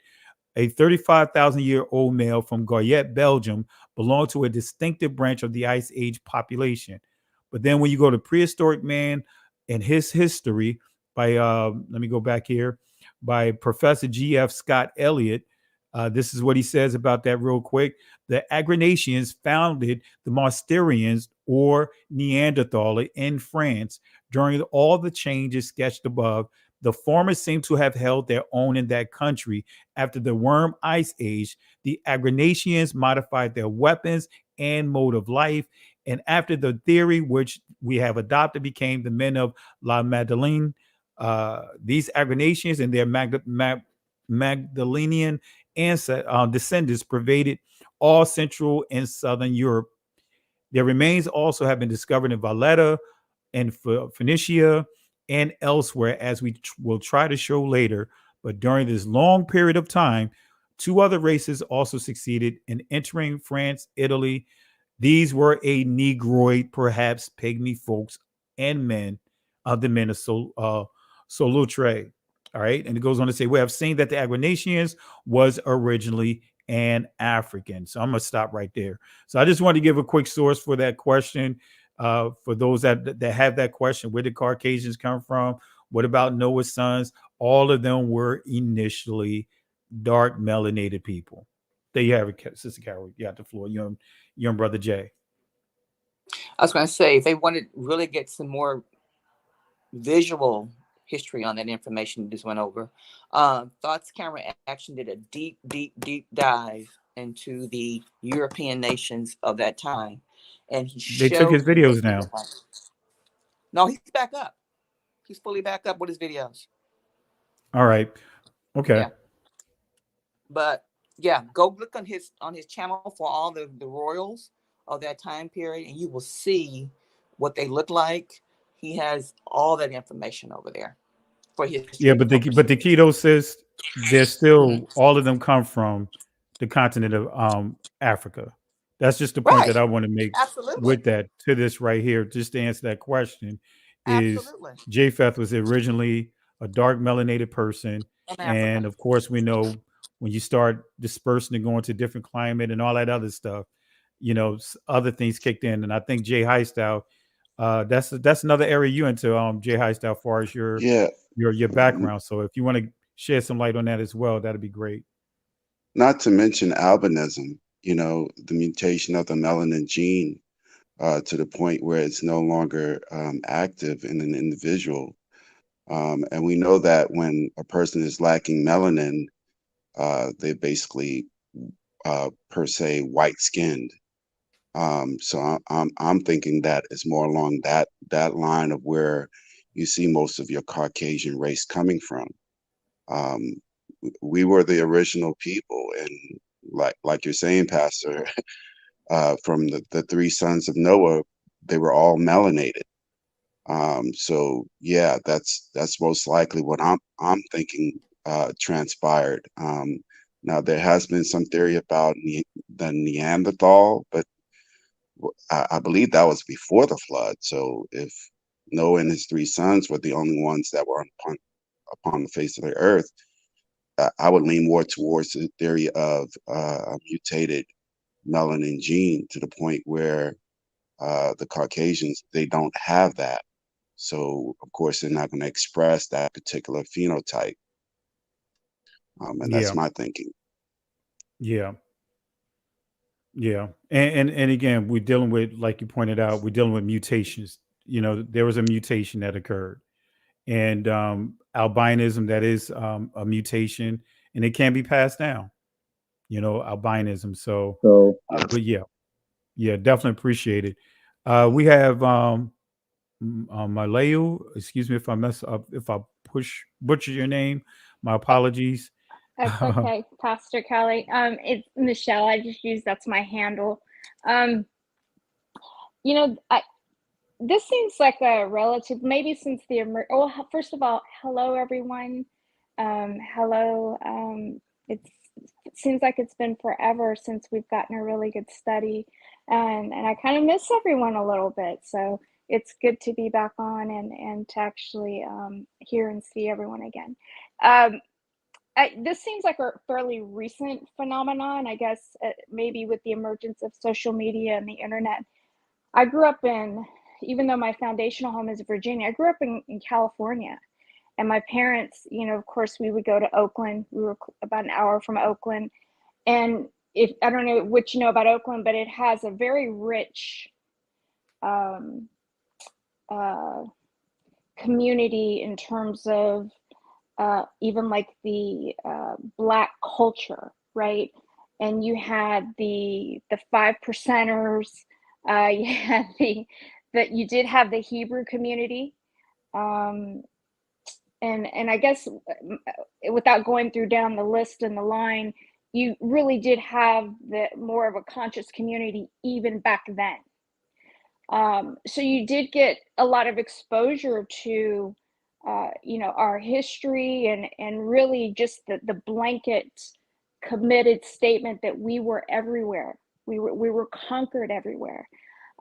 A 35,000-year-old male from Goyet, Belgium, belonged to a distinctive branch of the Ice Age population. But then when you go to Prehistoric Man and His History by, let me go back here, by Professor G.F. Scott Elliott, this is what he says about that real quick. The Agrinacians founded the Mousterians or Neanderthaler in France during all the changes sketched above. The former seem to have held their own in that country. After the Worm Ice Age, the Agrinacians modified their weapons and mode of life. And after the theory which we have adopted became the men of La Madeleine, these Agrinacians and their Magdalenian descendants pervaded all Central and Southern Europe. Their remains also have been discovered in Valletta and Phoenicia and elsewhere, as we will try to show later. But during this long period of time, two other races also succeeded in entering France, Italy. These were a Negroid, perhaps pygmy folks and men of the men of Solutre. All right. And it goes on to say, we have seen that the Agrinacians was originally an African. So I'm going to stop right there. So I just wanted to give a quick source for that question. For those that have that question, where did Caucasians come from? What about Noah's sons? All of them were initially dark melanated people. There you have it, Sister Carol. You got the floor. You and Brother Jay. I was going to say, if they want to really get some more visual history on that information you just went over, Thoughts Camera Action did a deep dive into the European nations of that time, and he They took his showed what videos they down. look like. No, he's back up. He's fully back up with his videos. All right. Okay. Yeah. But yeah, go look on his channel for all the royals of that time period, and you will see what they look like. He has all that information over there for history. Yeah, but the keto says they're still all of them come from the continent of Africa. That's just the point that I want to make Absolutely. with that to this right here, just to answer that question. Is Absolutely. Japheth was originally a dark melanated person, and of course we know when you start dispersing and going to different climate and all that other stuff, other things kicked in. And I think Jay Highstyle, that's another area you into, Jay Highstyle, as far as your background. So if you want to shed some light on that as well, that'd be great. Not to mention albinism, the mutation of the melanin gene to the point where it's no longer active in an individual. And we know that when a person is lacking melanin, they're basically per se white skinned. So I'm thinking that it's more along that line of where you see most of your Caucasian race coming from. We were the original people, and like you're saying, Pastor, from the three sons of Noah, they were all melanated. So yeah, that's most likely what I'm thinking transpired. Now there has been some theory about the Neanderthal, but I believe that was before the flood. So if Noah and his three sons were the only ones that were upon the face of the earth, I would lean more towards the theory of a mutated melanin gene to the point where the Caucasians, they don't have that. So of course they're not going to express that particular phenotype. And that's my thinking. Yeah. Yeah. And again, we're dealing with, like you pointed out, we're dealing with mutations. There was a mutation that occurred. And albinism, that is a mutation, and it can be passed down, albinism. So but yeah, definitely appreciate it. We have Malayu, excuse me if I mess up, if I butcher your name, my apologies. That's okay, Pastor Kelly. It's Michelle. I just use that's my handle. This seems like a relative, maybe since the first of all, hello everyone. Hello. It seems like it's been forever since we've gotten a really good study, and I kind of miss everyone a little bit. So it's good to be back on and to actually hear and see everyone again. This seems like a fairly recent phenomenon, I guess, maybe with the emergence of social media and the internet. I grew up even though my foundational home is Virginia, I grew up in California. And my parents, of course, we would go to Oakland. We were about an hour from Oakland. And I don't know what you know about Oakland, but it has a very rich community in terms of even like the Black culture, right? And you had the 5%ers. You had you did have the Hebrew community, and I guess without going through down the list and the line, you really did have the more of a conscious community even back then. So you did get a lot of exposure to our history and really just the blanket committed statement that we were everywhere. We were conquered everywhere.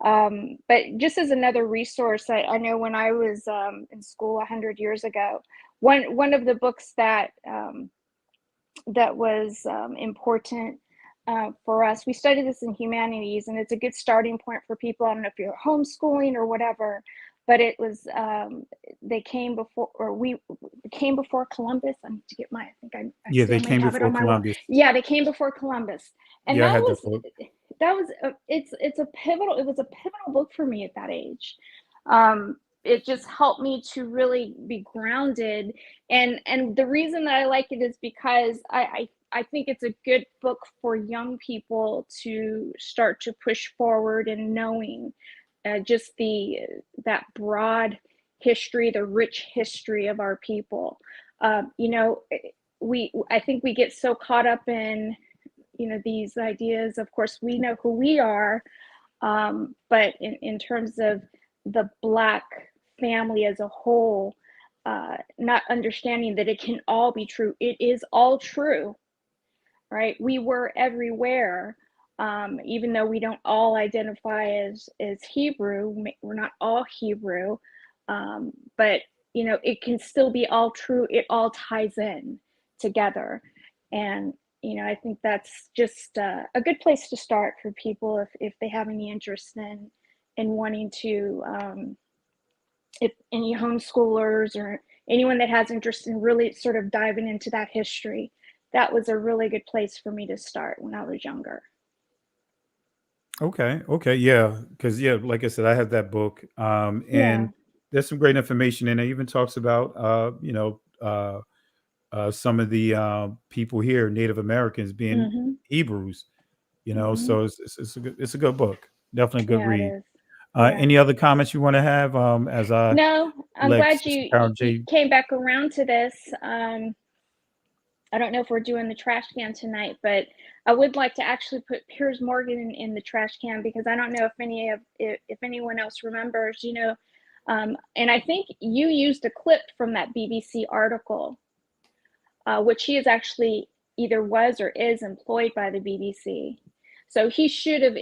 But just as another resource, I know when I was in school 100 years ago, one of the books that was important for us. We study this in humanities, and it's a good starting point for people. I don't know if you're homeschooling or whatever, but it was they came before, or we came before Columbus. I need to get my. I think I Yeah, they still may came have it before on my wall. Columbus. Yeah, they came before Columbus, and Yeah, I had that book. it's a pivotal. It was a pivotal book for me at that age. It just helped me to really be grounded, and the reason that I like it is because I think it's a good book for young people to start to push forward in knowing just that broad history, the rich history of our people. You know, I think we get so caught up in, you know, these ideas. Of course, we know who we are, but in terms of the Black family as a whole, not understanding that it can all be true. It is all true, right? We were everywhere, even though we don't all identify as Hebrew. We're not all Hebrew, but you know, it can still be all true. It all ties in together, and you know, I think that's just a good place to start for people if they have any interest in wanting to, if any homeschoolers or anyone that has interest in really sort of diving into that history. That was a really good place for me to start when I was younger. Okay. Okay. Yeah. Because yeah, like I said, I have that book, Yeah. and there's some great information in it. It even talks about, some of the people here, Native Americans, being Mhm. Hebrews. You know, Mhm. so it's a good book. Definitely a good Yeah, it read. is. Yeah. Any other comments you want to have as I No, I'm let glad Sister Carol you J. came back around to this. I don't know if we're doing the trash can tonight, but I would like to actually put Piers Morgan in the trash can because I don't know if anyone else remembers, you know, and I think you used a clip from that BBC article, which he is actually either was or is employed by the BBC. So he should have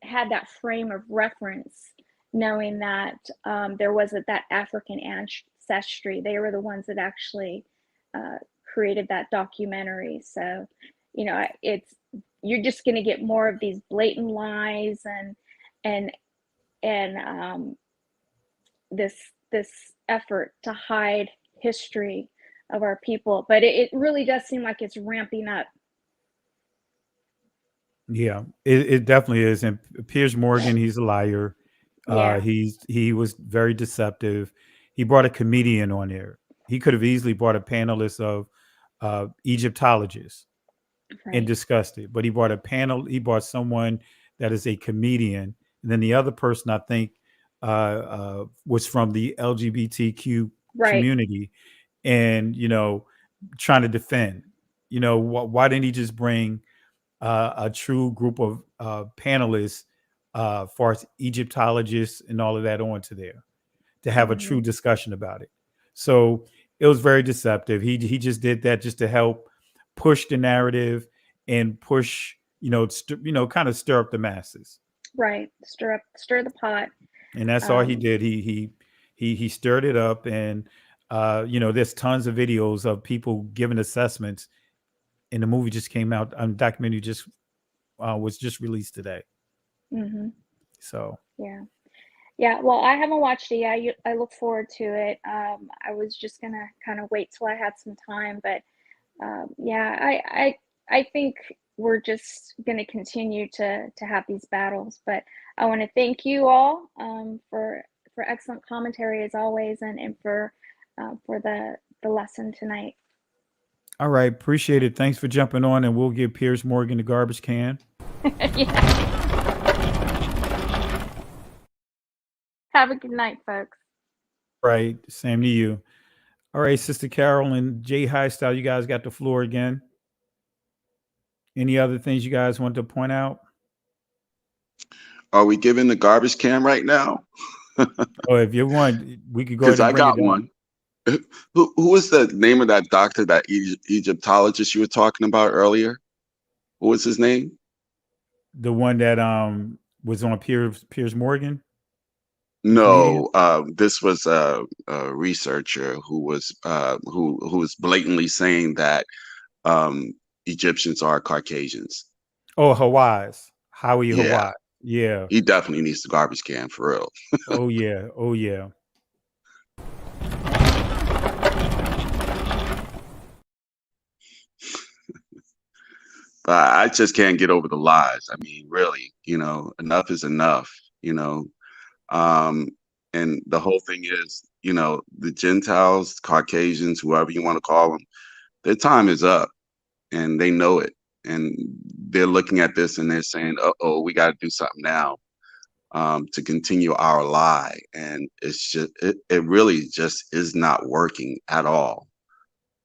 had that frame of reference, knowing that there was that African ancestry. They were the ones that actually uh, created that documentary. So, you know, you're just going to get more of these blatant lies and and this effort to hide history of our people. But it really does seem like it's ramping up. Yeah, it definitely is. And Piers Morgan, he's a liar. Yeah. He was very deceptive. He brought a comedian on there. He could have easily brought a panelist of Egyptologists and Right. discussed it, but he brought a panel. He brought someone that is a comedian, and then the other person I think was from the LGBTQ Right. community, and you know, trying to defend. You know, why didn't he just bring a true group of panelists, far as Egyptologists and all of that onto there to have a true Mhm. discussion about it. So it was very deceptive. He just did that just to help push the narrative and push, kind of stir up the masses. Right. Stir the pot. And that's all he Um, did. He stirred it up, and there's tons of videos of people giving assessments. And the movie just came out. Documentary just was just released today. mhm. So Yeah. Yeah. Well, I haven't watched it yet. I look forward to it. I was just gonna kind of wait till I had some time, but yeah, I think we're just gonna continue to have these battles. But I want to thank you all for excellent commentary as always, and for the lesson tonight. all right, appreciate it. Thanks for jumping on, and we'll give Piers Morgan the garbage can. Yeah. Have a good night, folks. Right, same to you. All right, Sister Carol and Jay Highstyle, you guys got the floor again. Any other things you guys want to point out? Are we giving the garbage can right now? Oh, if you want, we could go Because ahead and I bring it got down. one. Who was the name of that doctor, that Egyptologist you were talking about earlier? What was his name? The one that was on Piers Morgan, the comedian. No, this was a researcher who was blatantly saying that Egyptians are Caucasians. Oh, Hawaii's. Howie Yeah, Hawaii. Yeah. he definitely needs the garbage can for real. Oh yeah. Oh yeah. But I just can't get over the lies. I mean, really, enough is enough, Um, and the whole thing is, the Gentiles, Caucasians, whoever you want to call them, their time is up and they know it. And they're looking at this and they're saying, uh-oh, we got to do something now to continue our lie. And it's just, it really just is not working at all.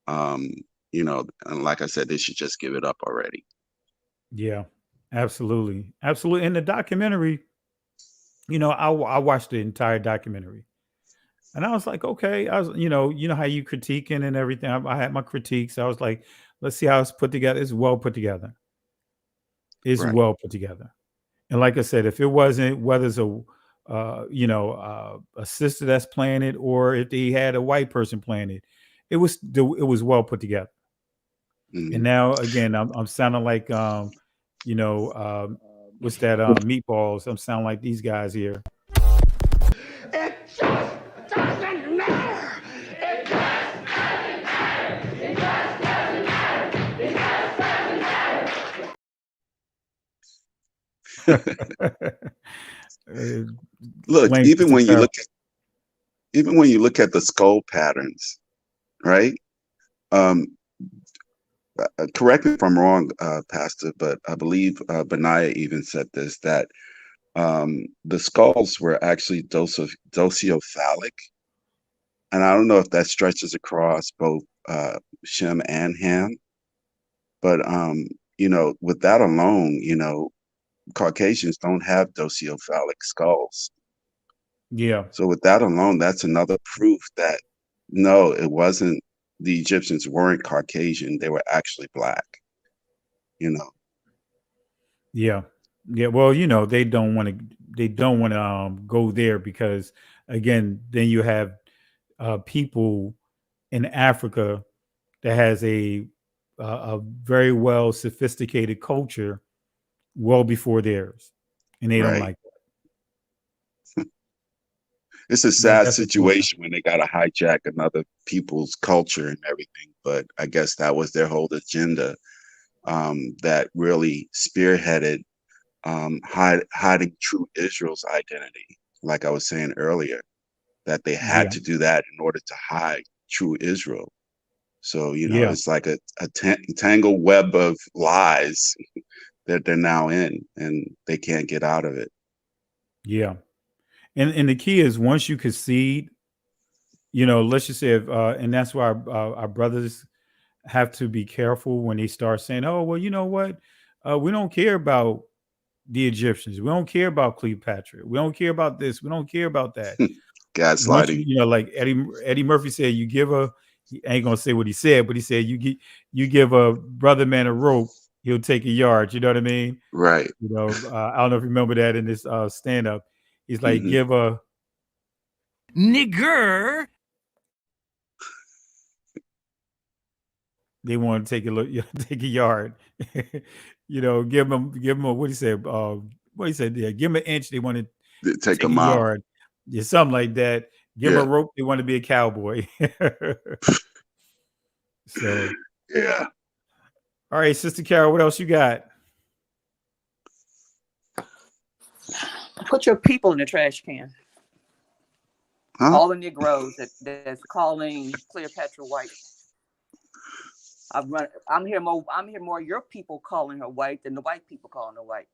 Um, and like I said, they should just give it up already. Yeah. Absolutely. Absolutely. In the documentary, I watched the entire documentary. And I was like, okay, I was, how you critiquing and everything. I had my critiques. I was like, let's see how it's put together. It's well put together. It's Right. well put together. And like I said, if it wasn't, whether it's a sister that's playing it or if they had a white person playing it, it was well put together. Mhm. And now again, I'm sounding like what's that meatballs? I'm sounding like these guys here. It just doesn't matter. It just doesn't matter. It just doesn't matter. It just doesn't matter. Look, Blame even Sister when you Carol. look at the skull patterns, right? Correct me if I'm wrong, Pastor, but I believe Benaiah even said this, that the skulls were actually dociophalic. And I don't know if that stretches across both Shem and Ham, but with that alone, Caucasians don't have dociophalic skulls. Yeah. So with that alone, that's another proof that no, it wasn't, the Egyptians weren't Caucasian, they were actually black. Yeah. Yeah. Well, they don't want to go there because again, then you have people in Africa that has a very well sophisticated culture well before theirs, and they don't Right. like that. It's a sad That's unfortunate. situation when they got to hijack another people's culture and everything. But I guess that was their whole agenda that really spearheaded hiding true Israel's identity. Like I was saying earlier, that they had Yeah. to do that in order to hide true Israel. So, Yeah. it's like a tangled web of lies that they're now in, and they can't get out of it. Yeah. And the key is once you concede, let's just say, and that's why our brothers have to be careful when they start saying, "Oh, well, you know what? We don't care about the Egyptians. We don't care about Cleopatra. We don't care about this. We don't care about that." Once Gaslighting. like Eddie Murphy said, you give a, he ain't gonna say what he said, but he said you give a brother man a rope, he'll take a yard. You know what I mean? Right. I don't know if you remember that in this stand up. He's like, Mhm. give a nigger. They want to take a look, take a yard. Give them a, what he said. What he said? Yeah, give them an inch. They want to Take take a a mile. yard. Yeah, something like that. Give them Yeah. a rope. They want to be a cowboy. So, Yeah. all right, Sister Carol, what else you got? Put your people in the trash can. Huh? All the Negroes that's calling Cleopatra white. I'm here more your people calling her white than the white people calling her white.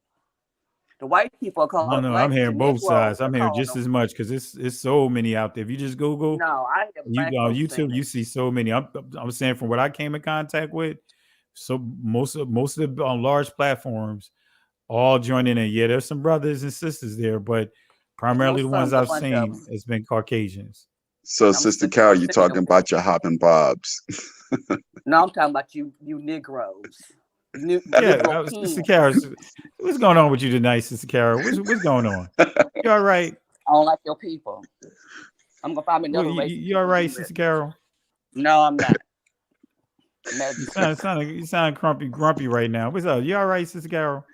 The white people are I calling don't her know. black. I'm The hearing both Negroes sides. are I'm hearing calling just her. as much because it's so many out there. If you just Google, No, I hear you black go on folks saying YouTube, you it. see so many. I'm saying from what I came in contact with, so most of the on large platforms all joining in. Yeah, there's some brothers and sisters there, but primarily the ones Some, a I've bunch of seen them. has been Caucasians. So, I'm Sister sick. Carol, I'm you're sick of talking them. about your hop and bobs. No, I'm talking about you Negroes. Yeah, Negro Sister kings. Carol, what's going on with you tonight, Sister Carol? What's going on? You all right? I don't like your people. I'm gonna find me Well, another race of you all people to right, be with. Sister Carol? No, I'm not. Magic. You sound grumpy right now. What's up? You all right, Sister Carol?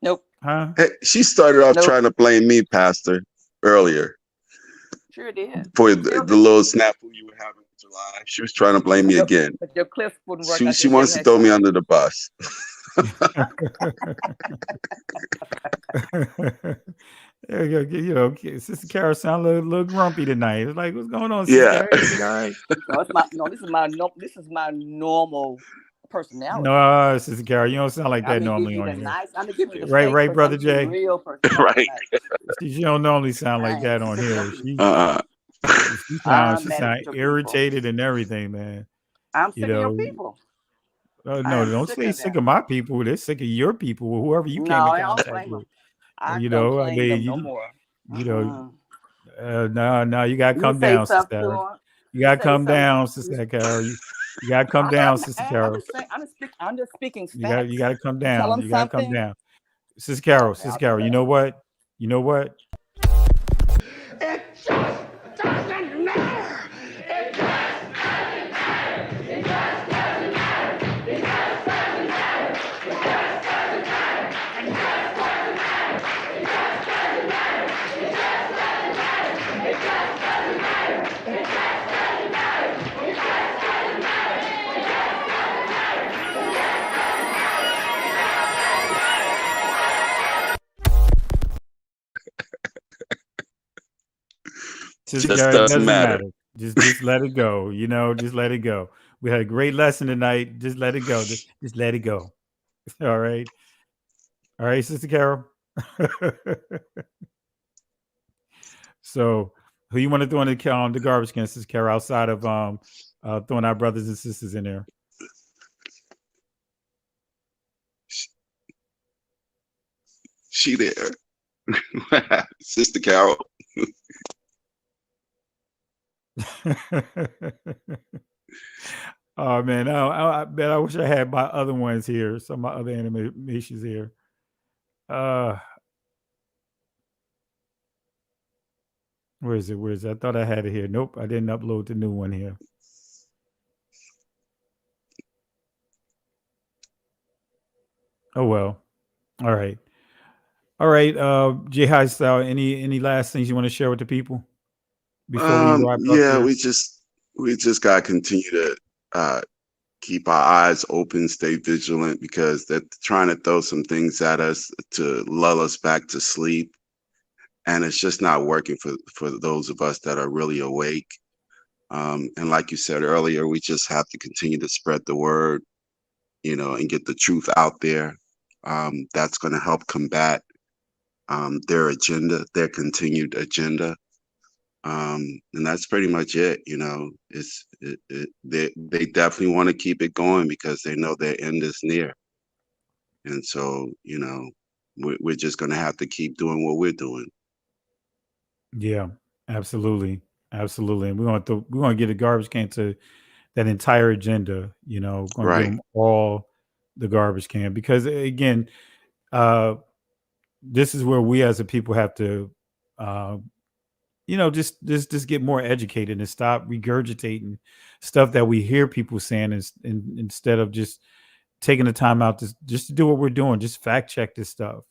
Nope. Huh? Hey, she started off Nope. trying to blame me, Pastor, earlier Sure did. for Still the do. little snafu you were having in July. She was trying to blame me again. But your clips wouldn't work. I She just wants to had throw me clips. under the bus. You know, Sister Carol sound a little grumpy tonight. It's like, what's going on, Sister Yeah. Carol? Everything all right? This is my normal personality. No, Sister Carol, you don't sound like that I'm gonna give normally you on the here. nice. I'm gonna give you the Right, fake. right, Brother I'm gonna give you Jay? real personality tonight. She don't normally sound like I that ain't on super here. grumpy. I'm She mad at sound your people. irritated and everything, man. I'm You sick of your know, people. I no, am don't sick say of sick them. of my people. They're sick of your people, whoever you No, came in I don't contact claim with. them. I You don't know, I claim them mean, no more. no, you gotta Let me come say down, Sister something to Carol. them. You Let me gotta say come something. down, Sister Carol. You gotta come down, Sister I'm Carol. just saying. I'm just speaking You facts. gotta come You tell down. them You gotta come something. down. Sister Carol, Okay, Sister I'll do Carol, you that. know what? You know what? It just doesn't matter. It just doesn't matter. It just doesn't matter. It just doesn't matter. It just doesn't matter. It just doesn't matter. It just doesn't matter. It just doesn't matter. It just doesn't matter. It just doesn't matter. It just doesn't matter. It just doesn't matter. Sister Just Carol, it doesn't doesn't matter. matter. Just let it go. You know, just let it go. We had a great lesson tonight. Just let it go. Just let it go. All right. All right, Sister Carol. So who you want to throw in the garbage can, Sister Carol, outside of throwing our brothers and sisters in there? She there. Sister Carol. Oh man, I wish I had my other ones here. Some of my other animations here. Where is it? Where is it? I thought I had it here. Nope, I didn't upload the new one here. Oh well. All right. All right. Jihad style. Any last things you want to share with the people before we wrap up Yeah, here? we just gotta continue to keep our eyes open, stay vigilant, because they're trying to throw some things at us to lull us back to sleep, and it's just not working for those of us that are really awake. And like you said earlier, we just have to continue to spread the word, and get the truth out there. That's going to help combat their agenda, their continued agenda. And that's pretty much it. They definitely want to keep it going because they know their end is near. And so, we're just going to have to keep doing what we're doing. Yeah, absolutely, absolutely. And we're gonna get a garbage can to that entire agenda. Going to give Right. them all the garbage can because again, uh, this is where we as a people have to, uh, just get more educated and stop regurgitating stuff that we hear people saying, instead of just taking the time out just to do what we're doing, just fact check this stuff.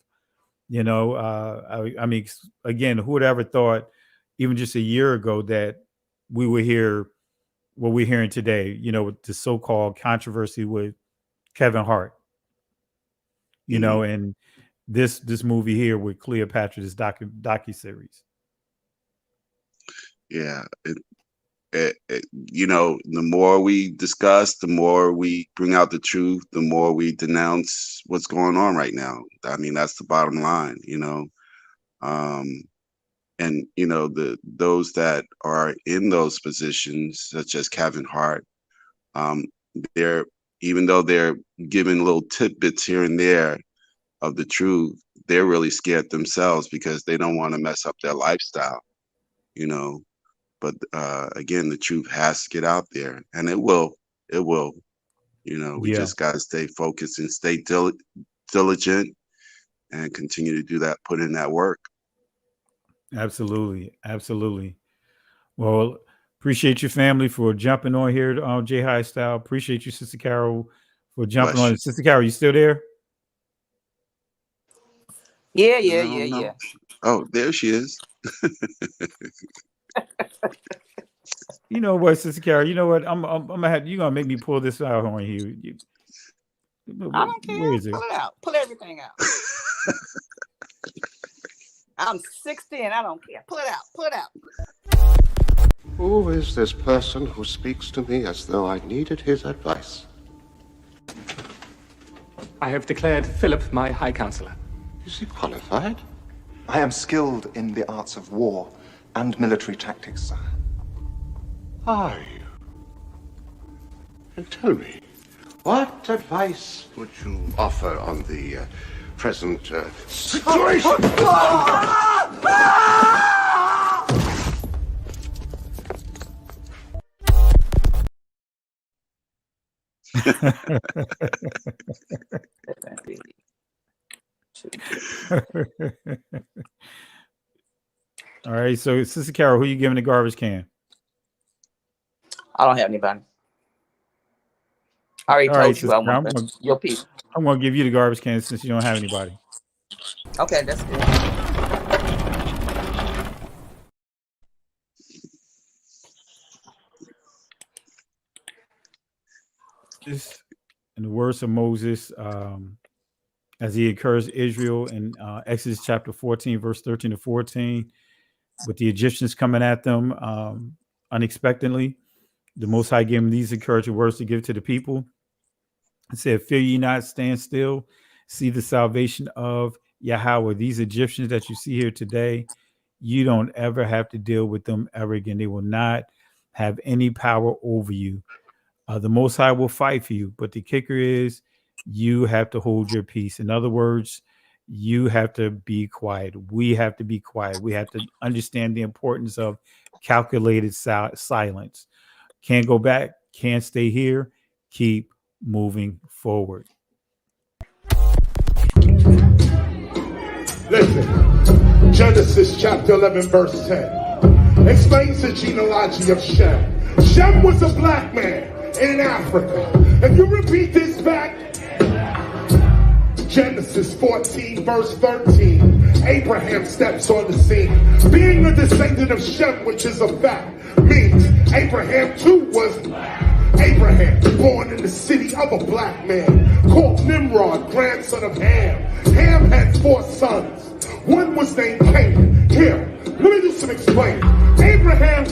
I mean, again, who would ever thought, even just a year ago, that we would hear what we're hearing today? With the so-called controversy with Kevin Hart. And this movie here with Cleopatra, this docu series. Yeah. The more we discuss, the more we bring out the truth, the more we denounce what's going on right now. I mean, that's the bottom line. And those that are in those positions, such as Kevin Hart, they're even though they're giving little tidbits here and there of the truth, they're really scared themselves because they don't want to mess up their lifestyle. But again, the truth has to get out there, and it will. It will. We Yeah. just got to stay focused and stay diligent, and continue to do that. Put in that work. Absolutely, absolutely. Well, Appreciate your family for jumping on here on J High Style. Appreciate you, Sister Carol, for jumping Bless on. you. Sister Carol, you still there? Yeah, I don't know. yeah. Oh, there she is. You know what, Sister Carol? You know what? I'm gonna have you gonna make me pull this out on you. I don't care. Where is it? Pull it out. Pull everything out. I'm 60 and I don't care. Pull it out. Pull it out. Who is this person who speaks to me as though I needed his advice? I have declared Philip my High Counselor. Is he qualified? I am skilled in the arts of war and military tactics, sir. Are you? And tell me, what advice would you offer on the present situation? All right, so Sister Carol, who you giving the garbage can? I don't have anybody. I already All told right, you Sister I Carol, want your people. I'm gonna give you the garbage can since you don't have anybody. Okay, that's good. This, in the words of Moses, as he encouraged Israel in Exodus chapter 14, verse 13 to 14, with the Egyptians coming at them unexpectedly, the Most High gave them these encouraging words to give to the people. It said, "Fear ye not, stand still, see the salvation of Yahweh." These Egyptians that you see here today, you don't ever have to deal with them ever again. They will not have any power over you. The Most High will fight for you, but the kicker is you have to hold your peace. In other words, you have to be quiet. We have to be quiet. We have to understand the importance of calculated silence. Can't go back, can't stay here, keep moving forward. Listen, Genesis chapter 11, verse 10 explains the genealogy of Shem. Shem was a black man in Africa. If you repeat this back, Genesis 14, verse 13, Abraham steps on the scene. Being a descendant of Shem, which is a fact, means Abraham too was black. Abraham, born in the city of a black man, called Nimrod, grandson of Ham. Ham had 4 sons. One was named Canaan. Here, let me do some explaining. Abraham,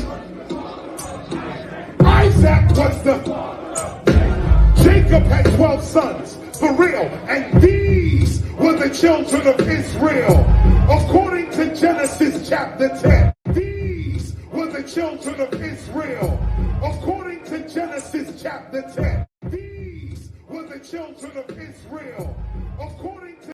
Isaac was Jacob had 12 sons, for real, and these were the children of Israel. According to Genesis chapter 10, these were the children of Israel. According to Genesis chapter 10, these were the children of